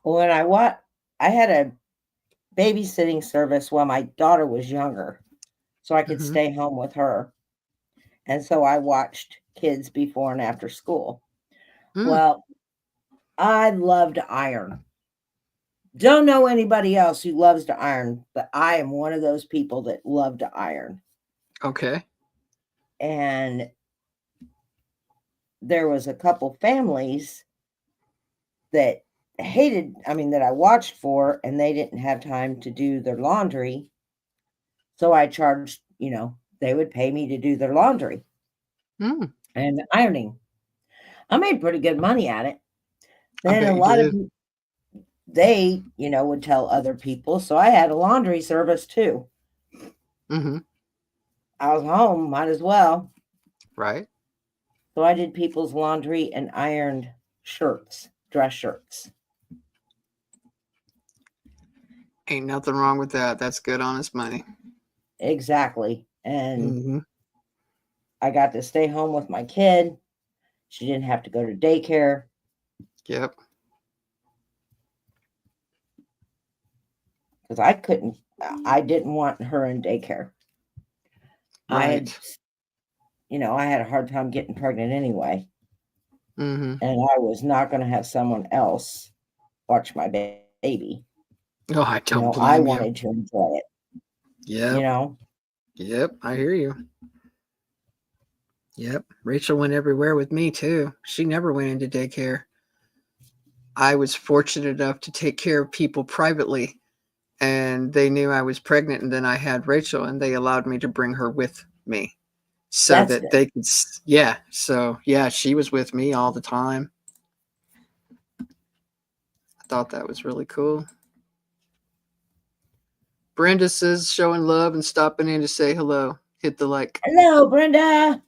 When I had a babysitting service while my daughter was younger, so I could Mhm. stay home with her. And so I watched kids before and after school. Mm, Well, I love to iron. Don't know anybody else who loves to iron, but I am one of those people that love to iron. okay. And there was a couple families that that I watched for, and they didn't have time to do their laundry. So I charged, they would pay me to do their laundry Mm, and ironing. I made pretty good money at it. I Then bet a you lot of did. they, would tell other people. So I had a laundry service too. Mhm. I was home, might as well. Right. So I did people's laundry and ironed shirts, dress shirts. Ain't nothing wrong with that. That's good, honest money. Exactly. And Mhm. I got to stay home with my kid. She didn't have to go to daycare Yep. because I didn't want her in daycare. Right. I had a hard time getting pregnant anyway. Mhm. And I was not going to have someone else watch my baby. Oh, I don't I blame you. wanted to enjoy it, Yep. Yep. I hear you. Yep. Rachel went everywhere with me too. She never went into daycare. I was fortunate enough to take care of people privately, and they knew I was pregnant, and then I had Rachel, and they allowed me to bring her with me so That's that good. they could yeah. So, yeah, she was with me all the time. I thought that was really cool. Brenda says showing love and stopping in to say hello. Hit the like. Hello, Brenda.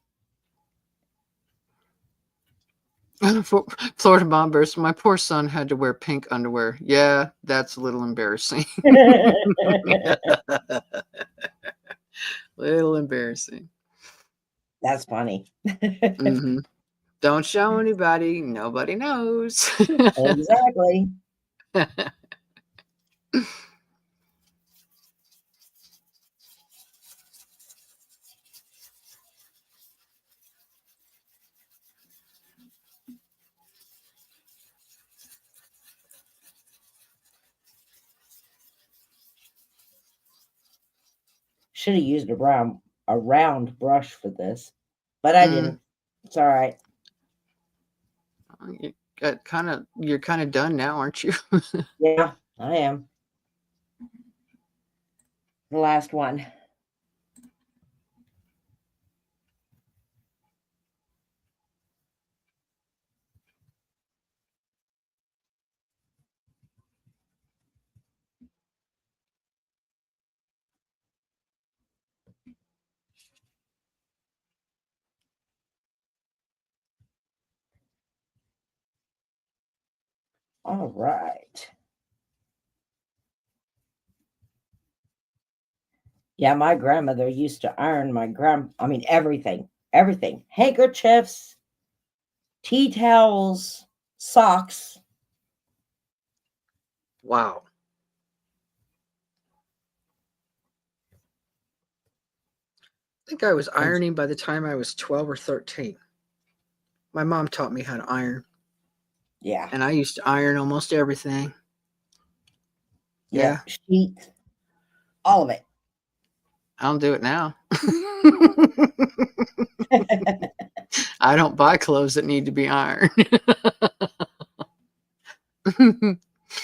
Florida Bombers. My poor son had to wear pink underwear. Yeah, that's a little embarrassing. Little embarrassing. That's funny. Hmm. Don't show anybody. Nobody knows. Exactly. Should have used a round brush for this, but I didn't. It's all right. You're kind of done now, aren't you? Yeah, I am. The last one. All right. Yeah, my grandmother used to iron everything. Handkerchiefs, tea towels, socks, Wow. I think I was And ironing by the time I was 12 or 13. My mom taught me how to iron, yeah, and I used to iron almost everything. yep, Yeah, sheets, all of it. I don't do it now. I don't buy clothes that need to be ironed.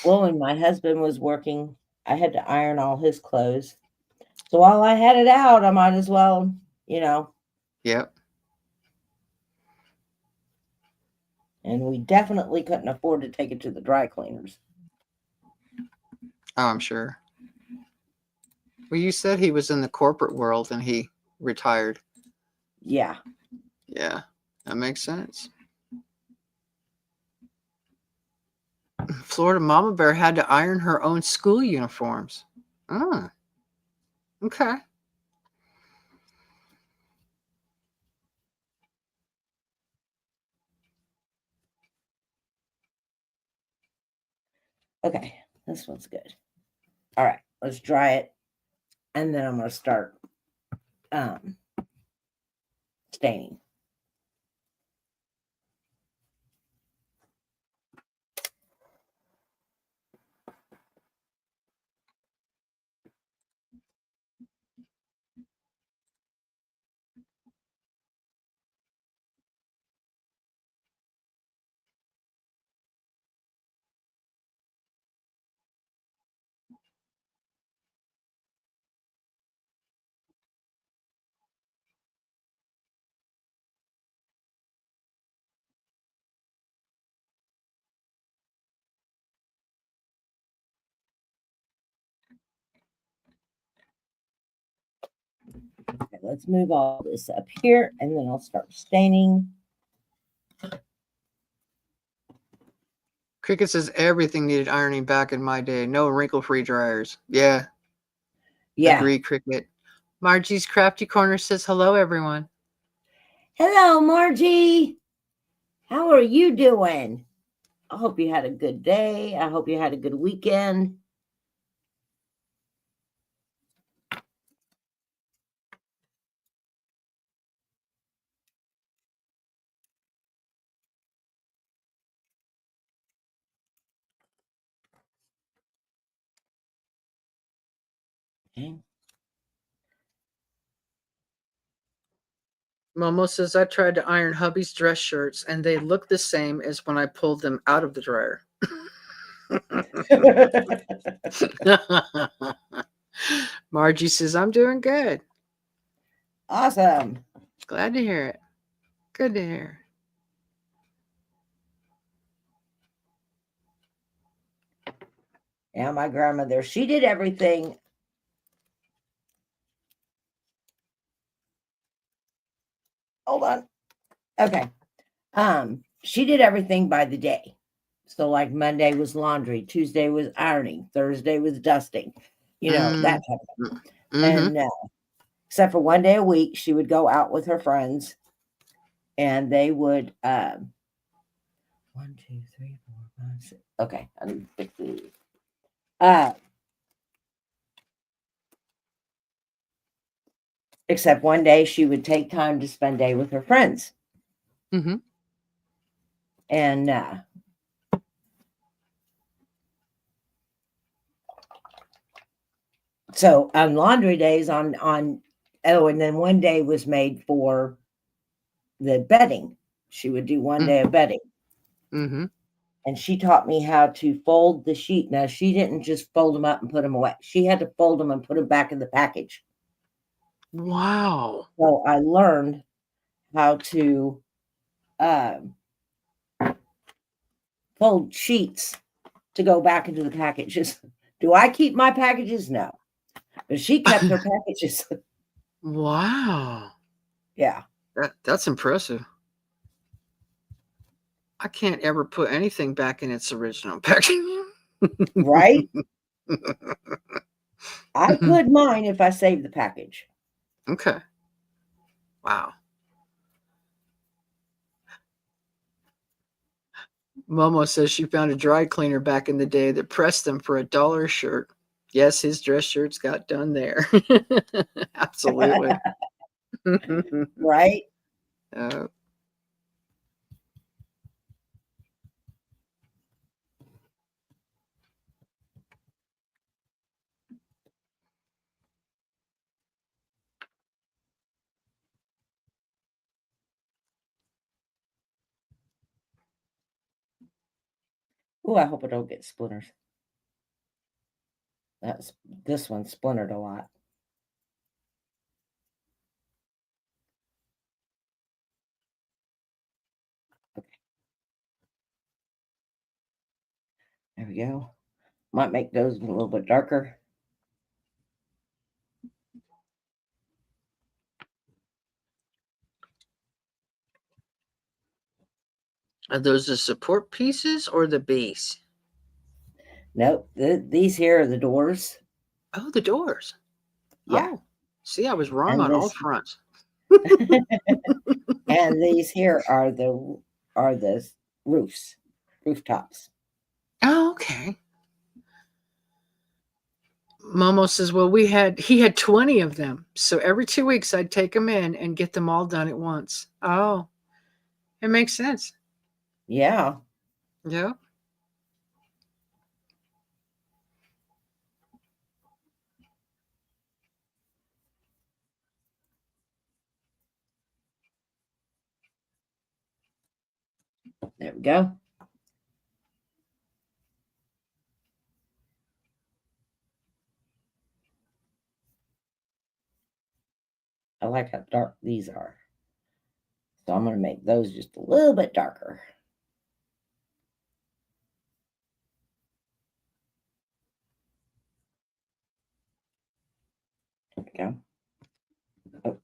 Well, when my husband was working, I had to iron all his clothes. So while I had it out, I might as well, you know, Yep. and we definitely couldn't afford to take it to the dry cleaners. Oh, I'm sure. Well, you said he was in the corporate world and he retired. Yeah. Yeah, that makes sense. Florida Mama Bear had to iron her own school uniforms. Oh, okay. Okay, this one's good. All right, let's dry it. And then I'm going to start staining. Okay, let's move all this up here and then I'll start staining. Cricket says everything needed ironing back in my day. No wrinkle-free dryers. Yeah, Yeah. agree, Cricket. Margie's Crafty Corner says hello, everyone. Hello, Margie. How are you doing? I hope you had a good day. I hope you had a good weekend. Okay. Momo says I tried to iron hubby's dress shirts and they look the same as when I pulled them out of the dryer. Margie says I'm doing good. Awesome. Glad to hear it. Good to hear. Yeah, my grandmother, she did everything. Hold on. Okay. She did everything by the day. So like Monday was laundry, Tuesday was ironing, Thursday was dusting, that type of thing. Mm-hmm. And except for one day a week, she would go out with her friends and they would 1, 2, 3, 4, 5, 6. Okay, I need to fix these. Except one day she would take time to spend day with her friends. Mm-hmm. And so on laundry days and then one day was made for the bedding. She would do one day of bedding. Mm-hmm. And she taught me how to fold the sheet. Now, she didn't just fold them up and put them away. She had to fold them and put them back in the package. Wow. So I learned how to fold sheets to go back into the packages. Do I keep my packages? No. But she kept her packages. Wow. Yeah. That's impressive. I can't ever put anything back in its original packaging. Right? I could mine if I save the package. Okay. Wow. Momo says she found a dry cleaner back in the day that pressed them for $1 a shirt. Yes, his dress shirts got done there. Absolutely. Right? Uh, Oh, I hope I don't get splinters. This one splintered a lot. Okay. There we go. Might make those a little bit darker. are those the support pieces or the base? Nope. These here are the doors. Oh, the doors. Yeah. Oh, see, I was wrong And on all this fronts. and these here are the roofs, rooftops. Oh, okay. Momo says, well, he had 20 of them. So every 2 weeks I'd take them in and get them all done at once. Oh, it makes sense. Yeah. Yeah. There we go. I like how dark these are. So I'm going to make those just a little bit darker. There we go. Oh.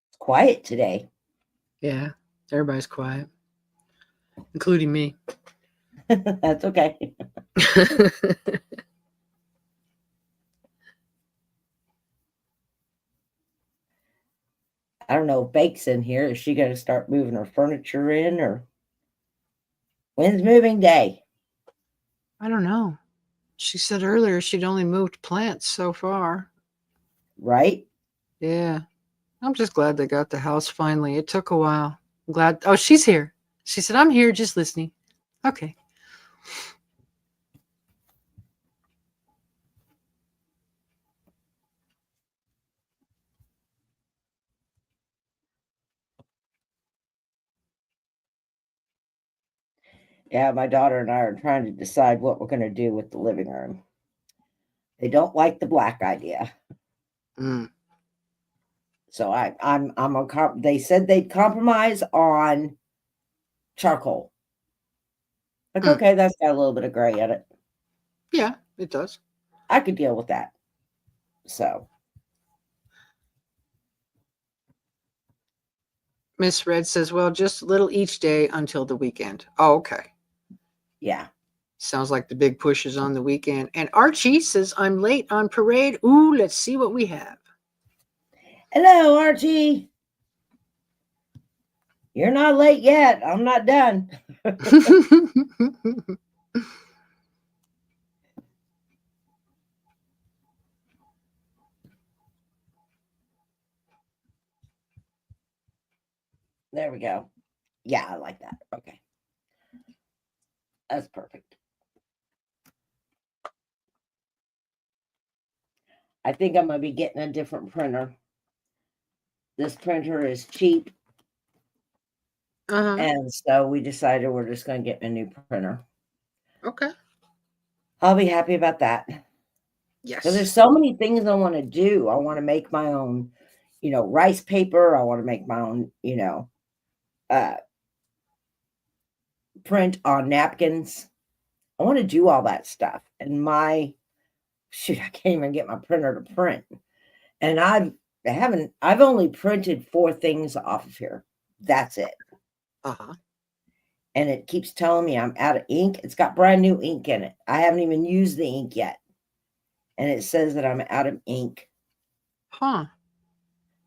It's quiet today. Yeah. Everybody's quiet, including me. That's okay. I don't know if Bake's in here. Is she going to start moving her furniture in, or when's moving day? I don't know. She said earlier she'd only moved plants so far. Right? Yeah. I'm just glad they got the house finally. It took a while. I'm glad. Oh, she's here. She said, I'm here just listening. Okay. Yeah, my daughter and I are trying to decide what we're going to do with the living room. They don't like the black idea. Mm. So they said they'd compromise on charcoal. Like, Mm. okay, that's got a little bit of gray in it. Yeah, it does. I could deal with that. So, Miss Red says, well, just a little each day until the weekend. Oh, okay. yeah. Sounds like the big push is on the weekend. And Archie says, I'm late on parade. Ooh, let's see what we have. Hello, Archie. You're not late yet. I'm not done. There we go. Yeah, I like that. Okay. That's perfect. I think I'm going to be getting a different printer. This printer is cheap. Uh-huh. And so we decided we're just going to get a new printer. Okay. I'll be happy about that. Yes. Because there's so many things I want to do. I want to make my own, rice paper. I want to make my own, uh, print on napkins. I want to do all that stuff. And I can't even get my printer to print. And I've only printed 4 things off of here. That's it. Uh-huh. And it keeps telling me I'm out of ink. It's got brand new ink in it. I haven't even used the ink yet. And it says that I'm out of ink. Huh.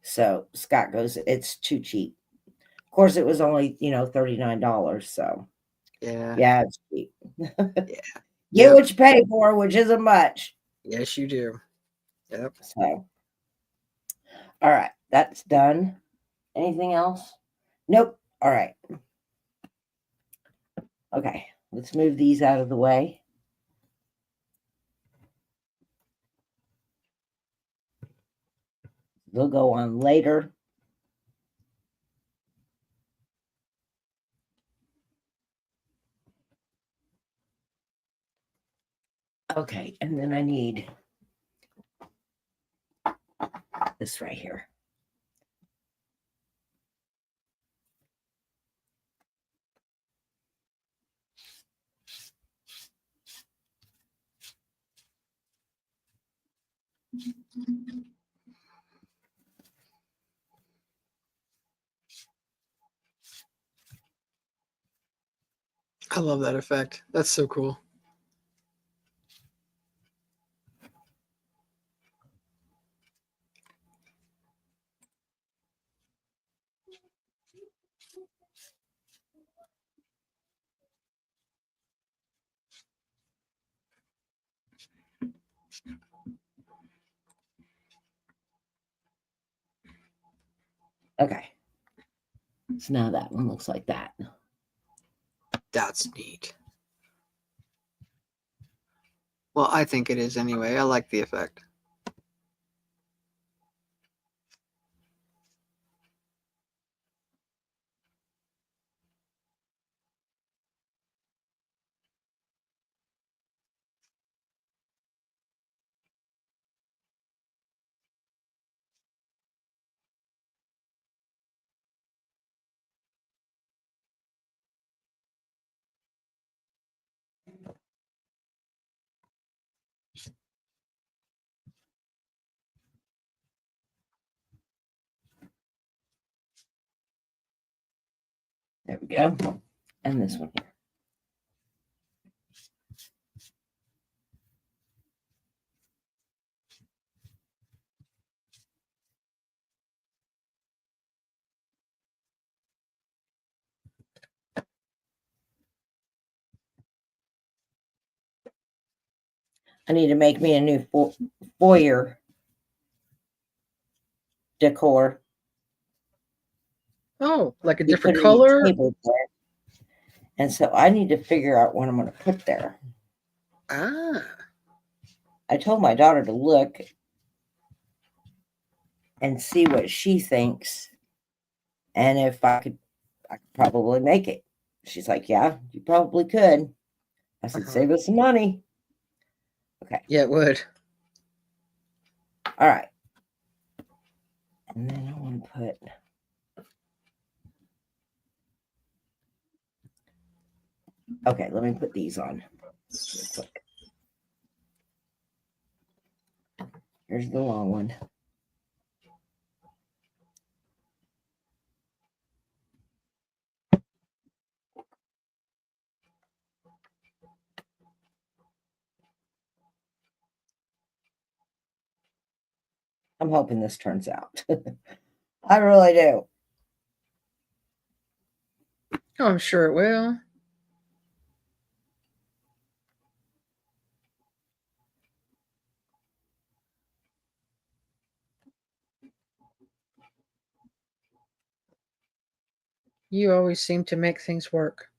So Scott goes, it's too cheap. Of course, it was only, $39. So Yeah. yeah, it's cheap. Yeah. Get what you pay for, which isn't much. Yes, you do. Yep. So, all right, that's done. Anything else? Nope. All right. Okay, let's move these out of the way. They'll go on later. Okay, and then I need this right here. I love that effect. That's so cool. Okay. So now that one looks like that. That's neat. Well, I think it is anyway. I like the effect. There we go. And this one here. I need to make me a new foyer decor. Oh, like a You different put in your color? table there. And so I need to figure out what I'm going to put there. Ah. I told my daughter to look and see what she thinks. And if I could probably make it. She's like, yeah, you probably could. I said, Uh-huh. save us some money. Okay. Yeah, it would. All right. And then I want to put. Okay, let me put these on real quick. Here's the long one. I'm hoping this turns out. I really do. Oh, I'm sure it will. You always seem to make things work.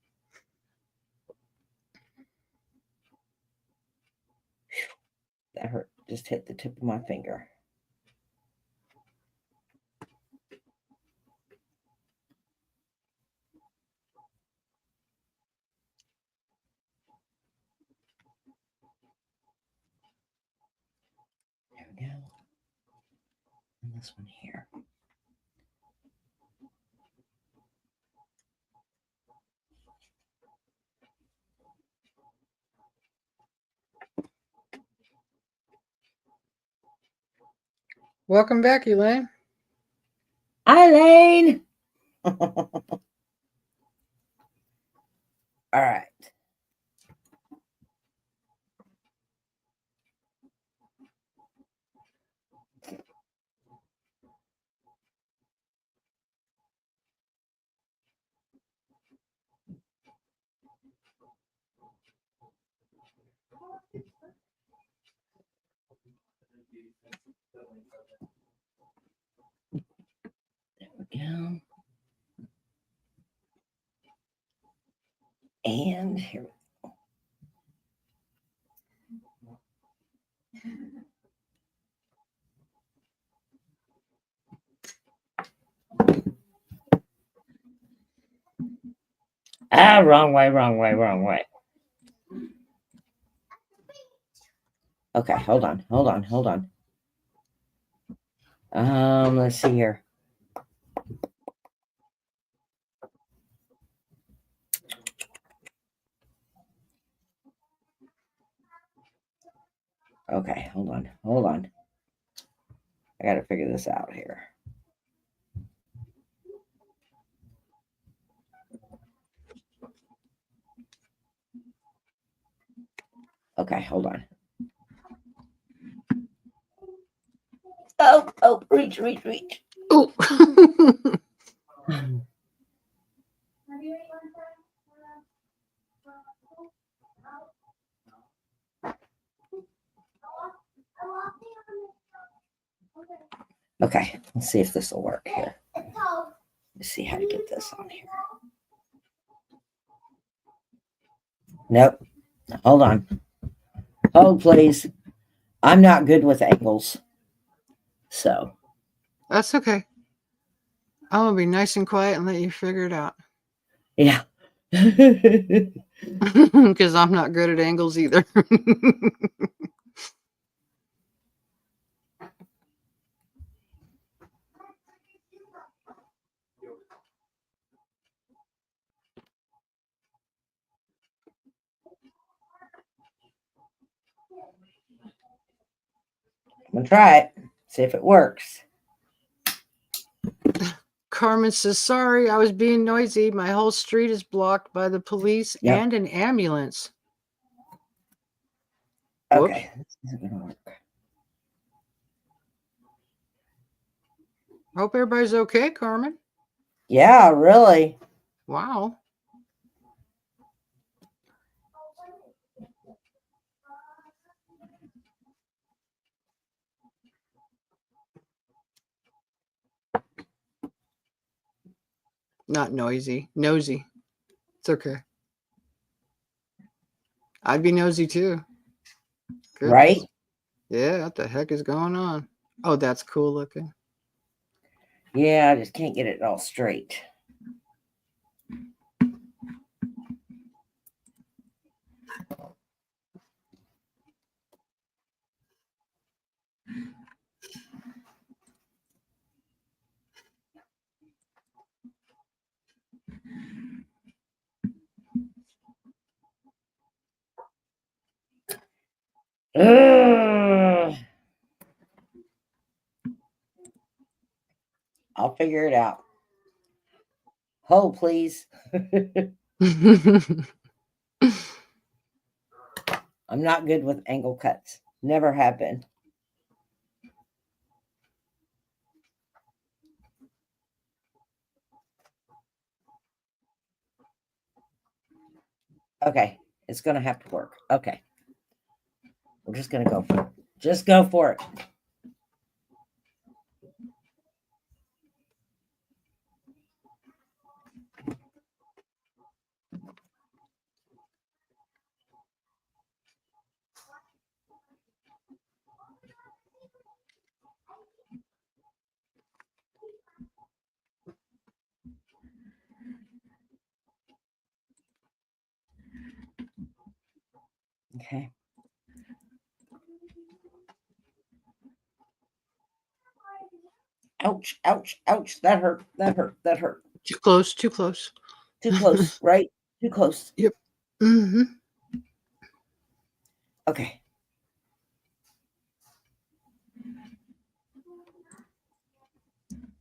That hurt. Just hit the tip of my finger. we go. And this one here. Welcome back, Elaine. Eileen. All right. There we go. And here. Ah, wrong way, wrong way, wrong way. Okay, hold on, hold on, hold on. Let's see here. Okay, hold on, hold on. I gotta figure this out here. Okay, hold on. Oh, reach, reach, reach. Oh. Okay, let's see if this will work here. Let's see how to get this on here. Nope. Hold on. Hold, please. I'm not good with angles. So, That's okay. I'm gonna be nice and quiet and let you figure it out. yeah. Because I'm not good at angles either. I'm going to try it. See if it works. Carmen says, sorry, I was being noisy. My whole street is blocked by the police Yep. and an ambulance. Whoops. Okay. This isn't going to work. Hope everybody's okay, Carmen. Yeah, really. Wow. Not noisy. Nosy. It's okay. I'd be nosy too. Goodness. Right? Yeah, what the heck is going on? Oh, that's cool looking. Yeah, I just can't get it all straight. Ugh. I'll figure it out. Hold, please. I'm not good with angle cuts. Never have been. Okay, it's going to have to work. Okay. We're just going to go for it. Just go for it. Okay. Ouch, ouch, ouch. That hurt. That hurt. That hurt. Too close, too close. Too close, right? Too close. Yep. Mm-hmm. Okay.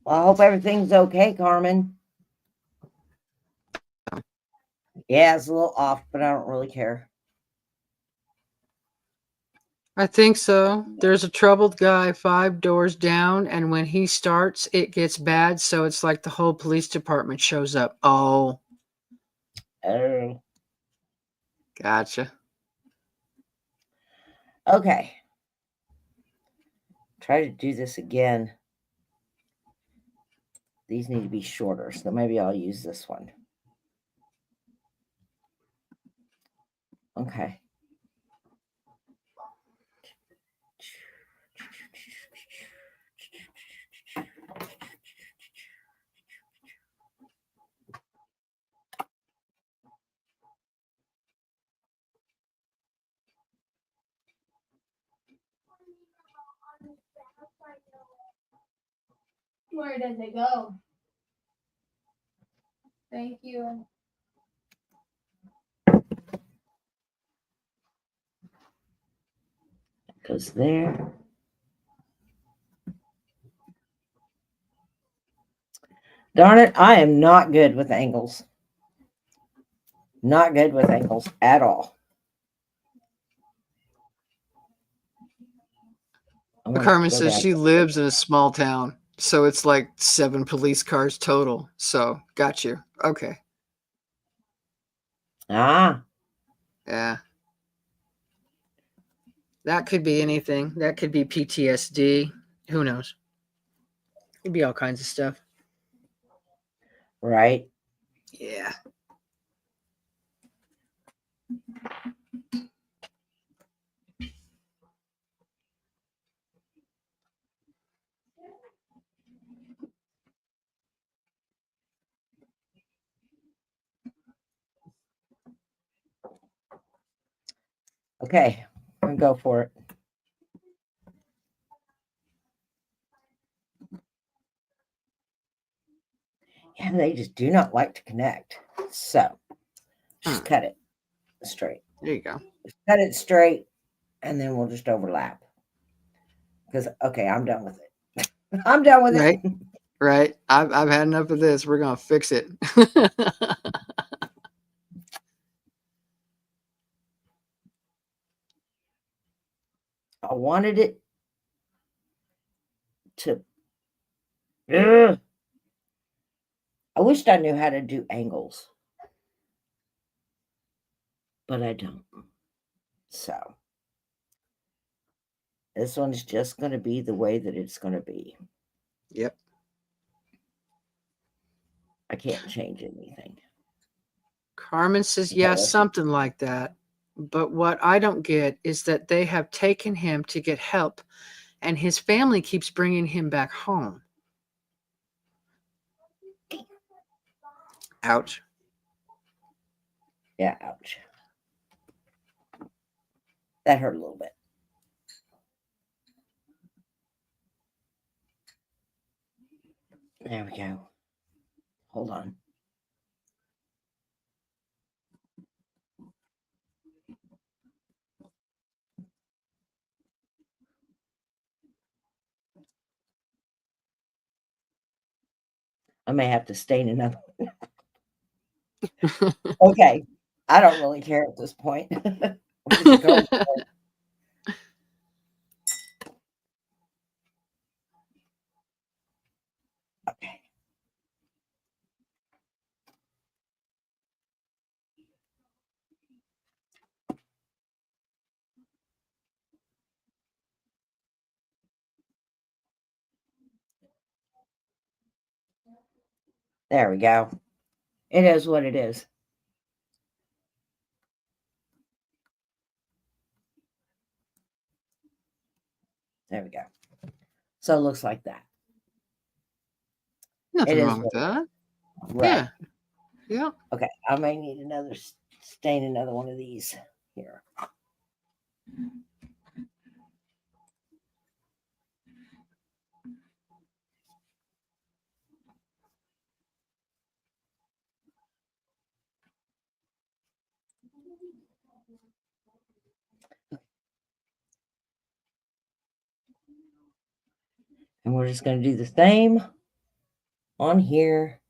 Well, I hope everything's okay, Carmen. Yeah, it's a little off, but I don't really care. I think so. There's a troubled guy 5 doors down, and when he starts, it gets bad. So it's like the whole police department shows up. Oh, Oh. gotcha. Okay. Try to do this again. These need to be shorter, so maybe I'll use this one. Okay. Where does it go? Thank you. Goes there. Darn it, I am not good with angles. Not good with angles at all. I want it to Carmen go says down. she lives in a small town, so it's like 7 police cars total. So got you. Okay. Ah, Yeah. That could be anything. That could be PTSD. Who knows? Could be all kinds of stuff. right. Yeah. Okay, I'm gonna go for it. Yeah, they just do not like to connect. So just cut it straight. There you go. Cut it straight, and then we'll just overlap. Because okay, I'm done with it. I'm done with Right. it. Right. I've had enough of this. We're gonna fix it. I wanted it to. Ugh. I wished I knew how to do angles, but I don't. So this one's just going to be the way that it's going to be. Yep. I can't change anything. Carmen says, yeah, something like that. But what I don't get is that they have taken him to get help, and his family keeps bringing him back home. Ouch. Yeah, ouch. That hurt a little bit. There we go. Hold on. I may have to stain another one. Okay. I don't really care at this point. We're just going for it. Okay. There we go. It is what it is. There we go. So it looks like that. Nothing It is wrong with what it that. Right. Yeah. Yeah. Okay. I may need another stain another one of these here. And we're just going to do the same on here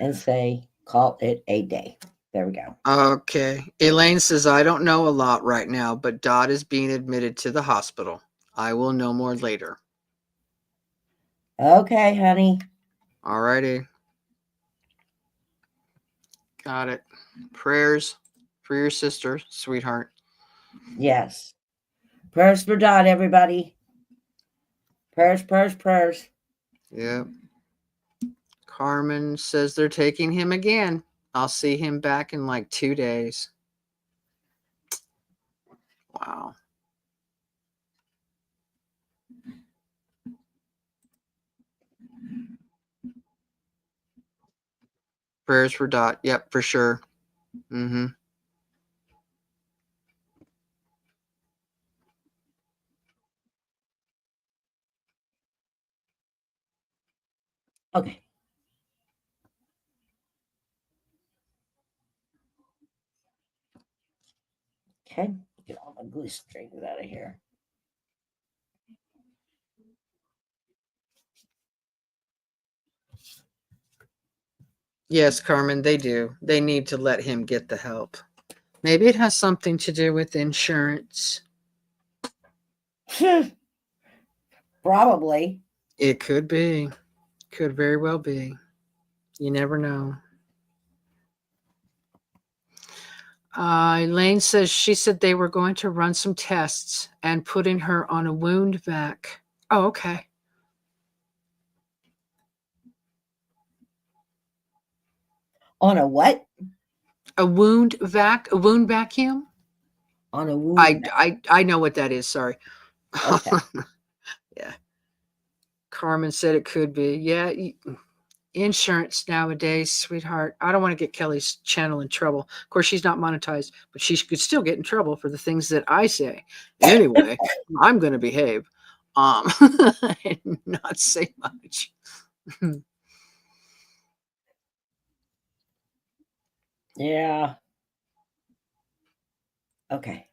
and say, call it a day. There we go. Okay. Elaine says, I don't know a lot right now, but Dot is being admitted to the hospital. I will know more later. Okay, honey. All righty. Got it. Prayers for your sister, sweetheart. Yes. Prayers for Dot, everybody. Prayers, prayers, prayers. Yep. Carmen says they're taking him again. I'll see him back in like 2 days. Wow. Prayers for Dot. Yep, for sure. Mm-hmm. Okay. Okay. Get all my glue strings out of here. Yes, Carmen, they do. They need to let him get the help. Maybe it has something to do with insurance. Probably. It could be. Could very well be. You never know. Elaine says she said they were going to run some tests and putting her on a wound vac. Oh, okay. On a what? A wound vac? A wound vacuum? On a wound. I know what that is. Sorry. Okay. Yeah. Carmen said it could be. Yeah. Insurance nowadays, sweetheart. I don't want to get Kelly's channel in trouble. Of course, she's not monetized, but she could still get in trouble for the things that I say. Anyway, I'm going to behave and not say much. Yeah. Okay.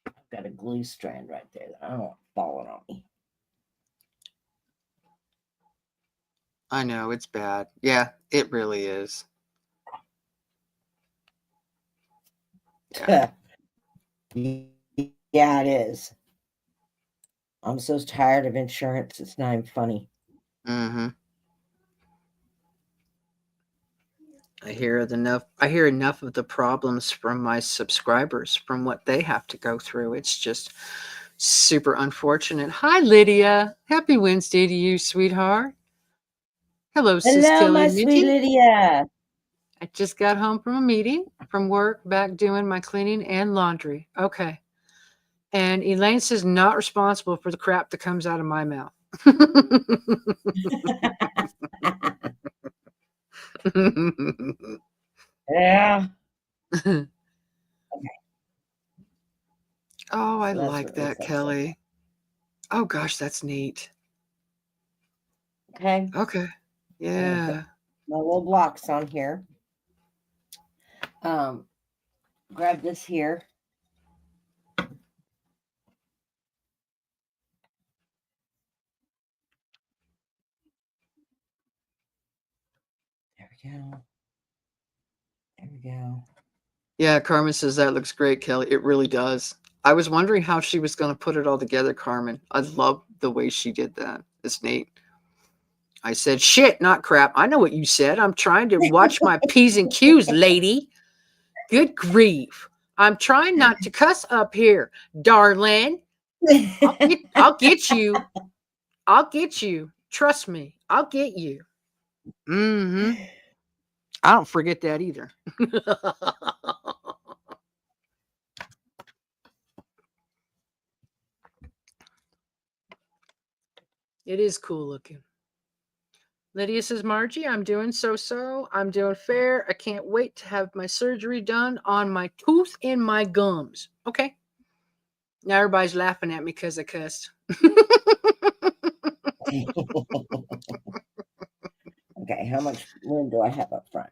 I've got a glue strand right there that I don't want falling on me. I know, it's bad. Yeah, it really is. Yeah. Yeah, it is. I'm so tired of insurance. It's not even funny. Mm-hmm. I hear enough of the problems from my subscribers, from what they have to go through. It's just super unfortunate. Hi, Lydia. Happy Wednesday to you, sweetheart. Hello, Sis Hello, Kelly my and sweet Minty. Lydia. I just got home from a meeting from work, back doing my cleaning and laundry. Okay. And Elaine says not responsible for the crap that comes out of my mouth. Yeah. Oh, I So that's like what this that, looks Kelly. Oh gosh, that's neat. like. Okay. Okay. Yeah. My little blocks on here. Grab this here. There we go. There we go. Yeah, Carmen says that looks great, Kelly. It really does. I was wondering how she was going to put it all together, Carmen. I love the way she did that. It's neat. I said, shit, not crap. I know what you said. I'm trying to watch my P's and Q's, lady. Good grief. I'm trying not to cuss up here, darling. I'll get you. I'll get you. Trust me. I'll get you. Mm-hmm. I don't forget that either. It is cool looking. Lydia says, Margie, I'm doing so-so. I'm doing fair. I can't wait to have my surgery done on my tooth and my gums. Okay. Now everybody's laughing at me because I cussed. Okay, how much room do I have up front?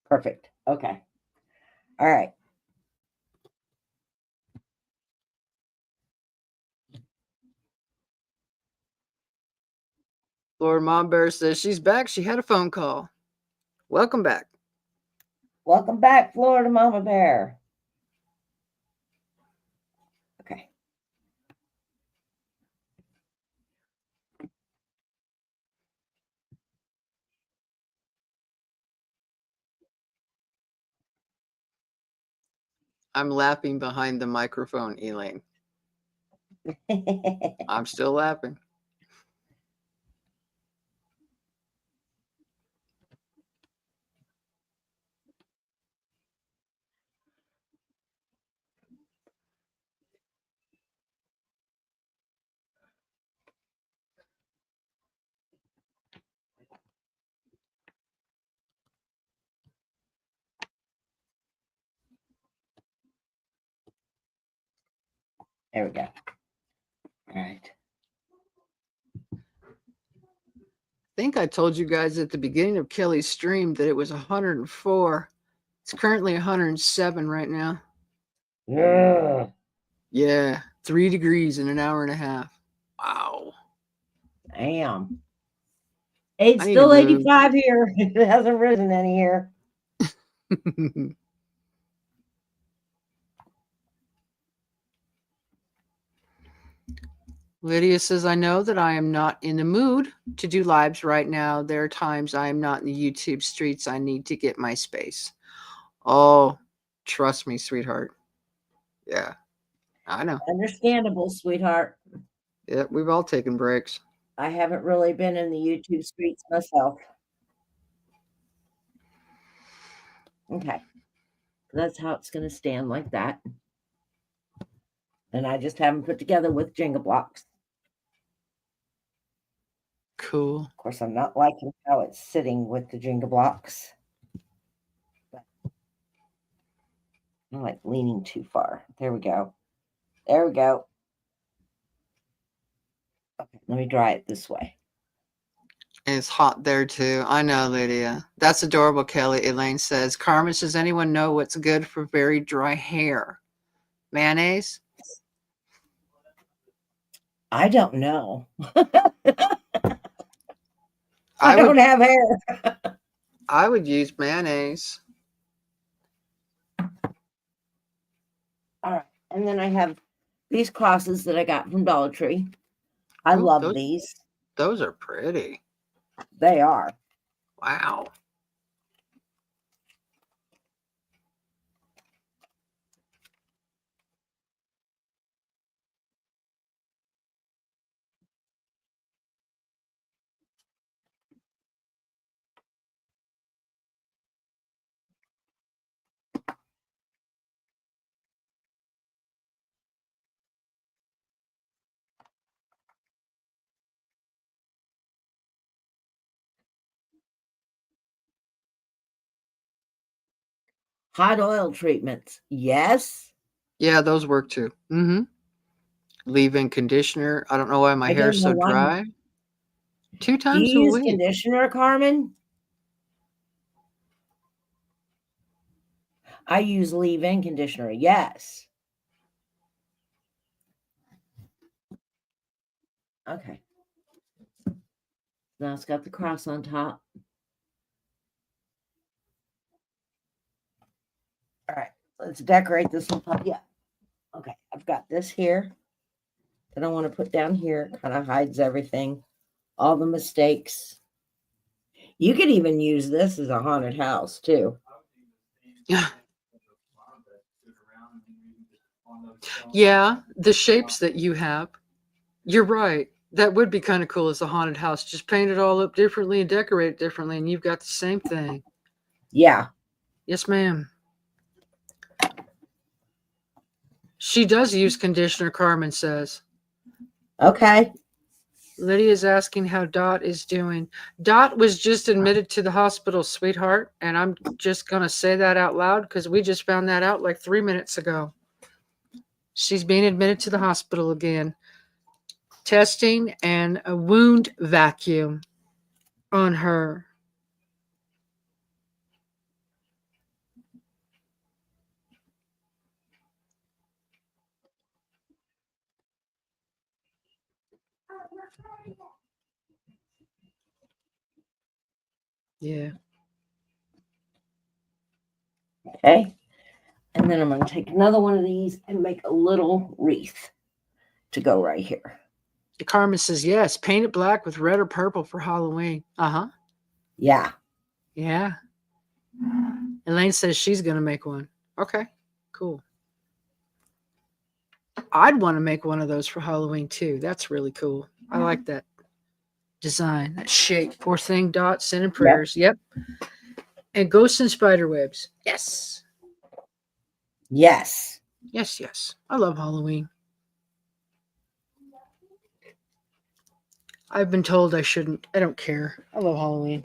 Perfect. Okay. All right. Florida Mom Bear says she's back. She had a phone call. Welcome back. Welcome back, Florida Mama Bear. Okay. I'm laughing behind the microphone, Elaine. I'm still laughing. There we go. All right. I think I told you guys at the beginning of Kelly's stream that it was 104. It's currently 107 right now. Yeah. Yeah, 3 degrees in an hour and a half. Wow. Damn. It's I need still to move. 85 here. It hasn't risen any here. Lydia says, I know that I am not in the mood to do lives right now. There are times I am not in the YouTube streets. I need to get my space. Oh, trust me, sweetheart. Yeah, I know. Understandable, sweetheart. Yeah, we've all taken breaks. I haven't really been in the YouTube streets myself. Okay. That's how it's going to stand like that. And I just haven't put together with Jenga blocks. Cool. Of course, I'm not liking how it's sitting with the Jenga blocks. But I'm like leaning too far. There we go. There we go. Okay, let me dry it this way. And it's hot there too. I know, Lydia. That's adorable, Kelly. Elaine says, Carmen, does anyone know what's good for very dry hair? Mayonnaise? I don't know. I don't would have hair. I would use mayonnaise. All right. And then I have these crosses that I got from Dollar Tree. I Ooh, love these. Those are pretty. They are. Wow. Hot oil treatments. Yes. Yeah, those work too. Mm-hmm. Leave-in conditioner. I don't know why my I hair's don't so know why. dry. 2 Do times you a use week. conditioner, Carmen? I use leave-in conditioner. Yes. Okay. Now it's got the cross on top. All right. Let's decorate this little puppy up. Okay. I've got this here that I want to put down here. Kind of hides everything. All the mistakes. You could even use this as a haunted house too. Yeah, the shapes that you have. You're right. That would be kind of cool as a haunted house. Just paint it all up differently and decorate it differently, and you've got the same thing. Yeah. Yes, ma'am. She does use conditioner, Carmen says. Okay. Lydia's asking how Dot is doing. Dot was just admitted to the hospital, sweetheart, and I'm just going to say that out loud because we just found that out like 3 minutes ago. She's being admitted to the hospital again. Testing and a wound vacuum on her. Yeah. Okay. And then I'm going to take another one of these and make a little wreath to go right here. Carmen says, yes, paint it black with red or purple for Halloween. Uh-huh. Yeah. Yeah. Elaine says she's going to make one. Okay, cool. I'd want to make one of those for Halloween too. That's really cool. I like that design, that shape. Poor thing, Dot, sending prayers. Yep. And ghosts and spider webs. Yes. Yes. Yes, yes. I love Halloween. I've been told I shouldn't. I don't care. I love Halloween.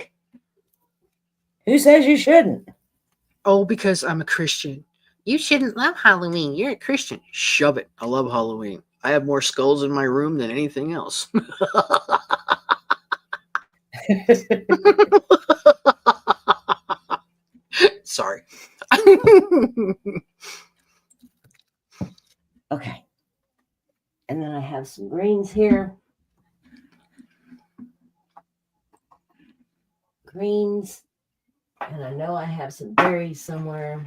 Who says you shouldn't? Oh, because I'm a Christian. You shouldn't love Halloween. You're a Christian. Shove it. I love Halloween. I have more skulls in my room than anything else. Sorry. Okay. And then I have some greens here. Greens. And I know I have some berries somewhere.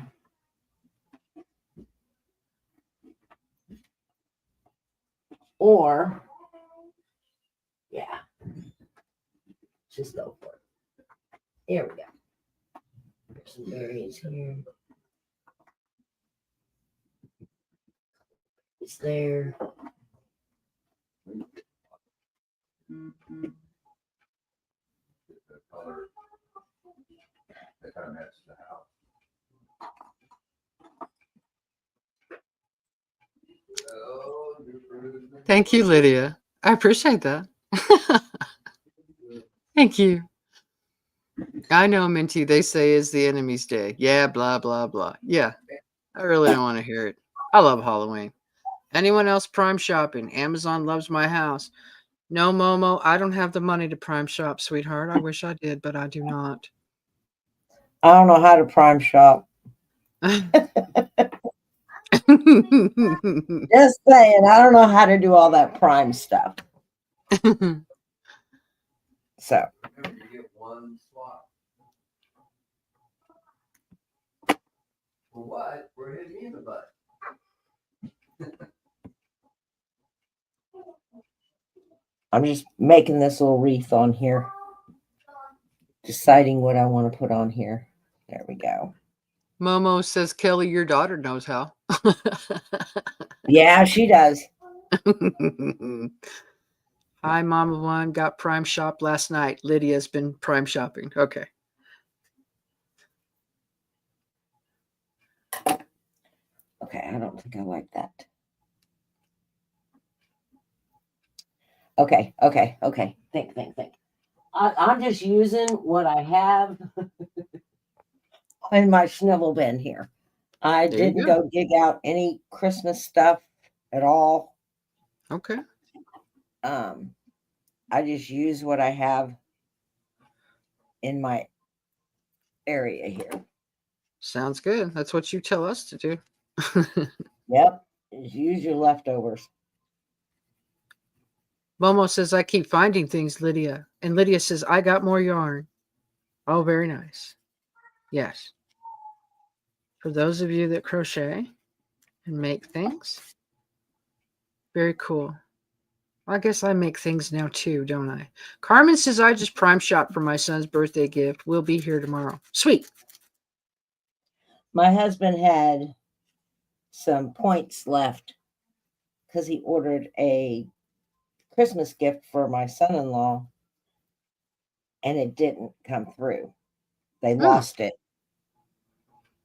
Or, yeah, just go for it. Here we go. There's some berries here. It's there. The color that kind of matches the house. Oh, Thank you, Lydia. I appreciate that. Thank you. I know, Minty, they say is the enemy's day. Yeah, blah, blah, blah. Yeah, I really don't want to hear it. I love Halloween. Anyone else prime shopping? Amazon loves my house. No, Momo, I don't have the money to prime shop, sweetheart. I wish I did, but I do not. I don't know how to prime shop. Just saying, I don't know how to do all that prime stuff. So, remember, you get one swap. For what? We're hitting me in the butt. I'm just making this little wreath on here. Deciding what I want to put on here. There we go. Momo says, Kelly, your daughter knows how. Yeah, she does. Hi, Mama One. Got prime shop last night. Lydia's been prime shopping. Okay. Okay, I don't think I like that. Okay. Think. I'm just using what I have in my snivel bin here. I There you didn't go. go dig out any Christmas stuff at all. Okay. I just use what I have in my area here. Sounds good. That's what you tell us to do. Yep. Just use your leftovers. Momo says, I keep finding things, Lydia. And Lydia says, I got more yarn. Oh, very nice. Yes. For those of you that crochet and make things, very cool. I guess I make things now too, don't I? Carmen says, I just prime shop for my son's birthday gift. We'll be here tomorrow. Sweet. My husband had some points left because he ordered a Christmas gift for my son-in-law and it didn't come through. They lost it.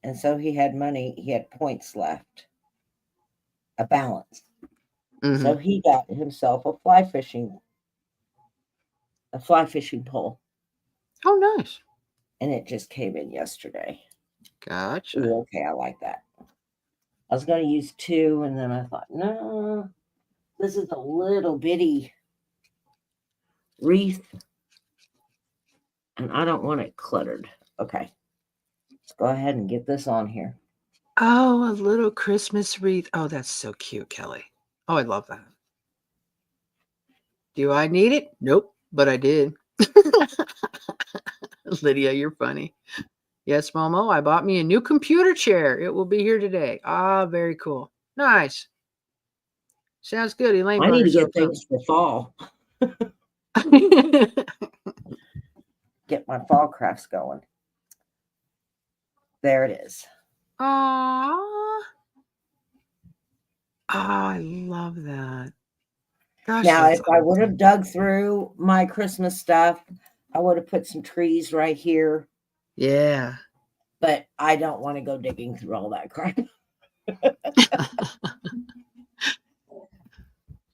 And so he had money, he had points left, a balance. Mhm. So he got himself a fly fishing pole. Oh, nice. And it just came in yesterday. Gotcha. Ooh, okay, I like that. I was going to use 2, and then I thought, no, this is a little bitty wreath, and I don't want it cluttered. Okay, let's go ahead and get this on here. Oh, a little Christmas wreath. Oh, that's so cute, Kelly. Oh, I love that. Do I need it? Nope, but I did. Lydia, you're funny. Yes, Momo, I bought me a new computer chair. It will be here today. Ah, very cool. Nice. Sounds good. Elaine I brought need to herself get things for fall. some. Get my fall crafts going. There it is. Aww. Oh, I love that. Gosh, Now, that's if I would awesome. have dug through my Christmas stuff, I would have put some trees right here, Yeah. but I don't want to go digging through all that crap.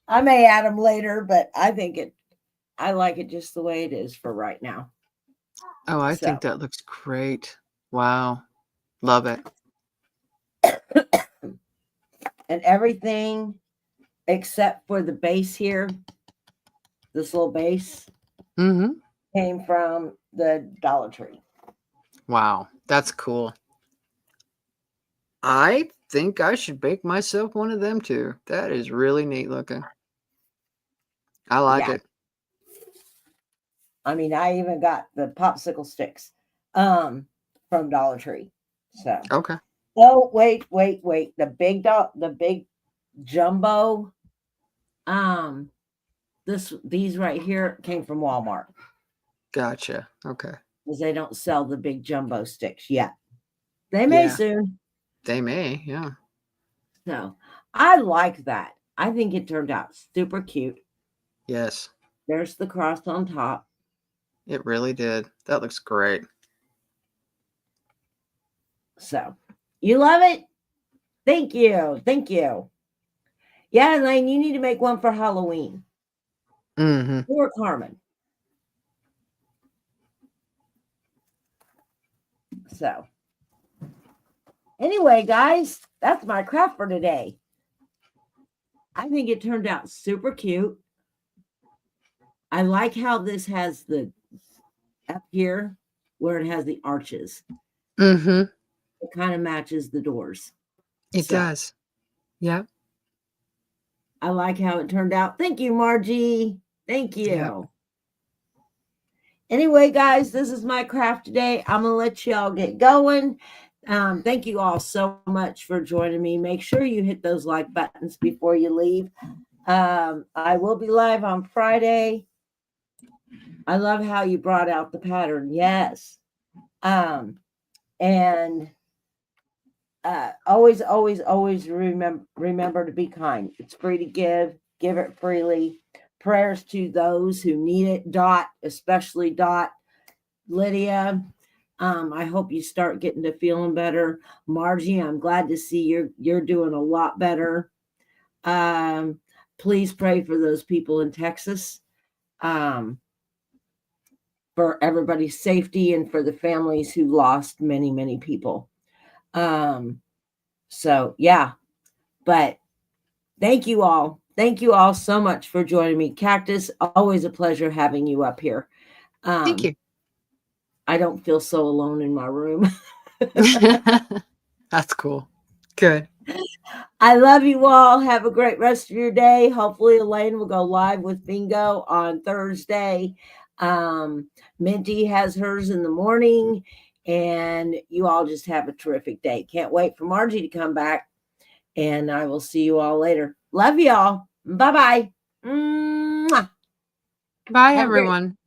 I may add them later, but I like it just the way it is for right now. Oh, I So, think that looks great. Wow. Love it. and everything except for the base here, this little base, Mm-hmm. came from the Dollar Tree. Wow. That's cool. I think I should make myself one of them too. That is really neat looking. I like Yeah. it. I mean, I even got the popsicle sticks from Dollar Tree. So, Okay. oh, wait. The big jumbo, these right here came from Walmart Gotcha. Okay. because they don't sell the big jumbo sticks yet. They may Yeah. soon. They may. Yeah. So, I like that. I think it turned out super cute. Yes. There's the cross on top. It really did. That looks great. So, you love it? Thank you. Thank you. Yeah, Elaine, you need to make one for Halloween. Mm-hmm. Or Carmen. So, anyway, guys, that's my craft for today. I think it turned out super cute. I like how this has the up here where it has the arches. Mm-hmm. It kind of matches the doors. It So, does. Yeah. I like how it turned out. Thank you, Margie. Thank you. Yeah. Anyway, guys, this is my craft today. I'm going to let y'all get going. Thank you all so much for joining me. Make sure you hit those like buttons before you leave. I will be live on Friday. I love how you brought out the pattern. Yes. And always remember to be kind. It's free to give it freely. Prayers to those who need it. Dot, especially Dot, Lydia. I hope you start getting to feeling better. Margie, I'm glad to see you're doing a lot better. Please pray for those people in Texas. For everybody's safety and for the families who lost many people. So yeah, but thank you all. Thank you all so much for joining me. Cactus, always a pleasure having you up here. Thank you. I don't feel so alone in my room. That's cool. Good. I love you all. Have a great rest of your day. Hopefully Elaine will go live with Bingo on Thursday. Minty has hers in the morning, and you all just have a terrific day. Can't wait for Margie to come back, and I will see you all later. Love y'all. Bye-bye. Bye, Have a great- everyone.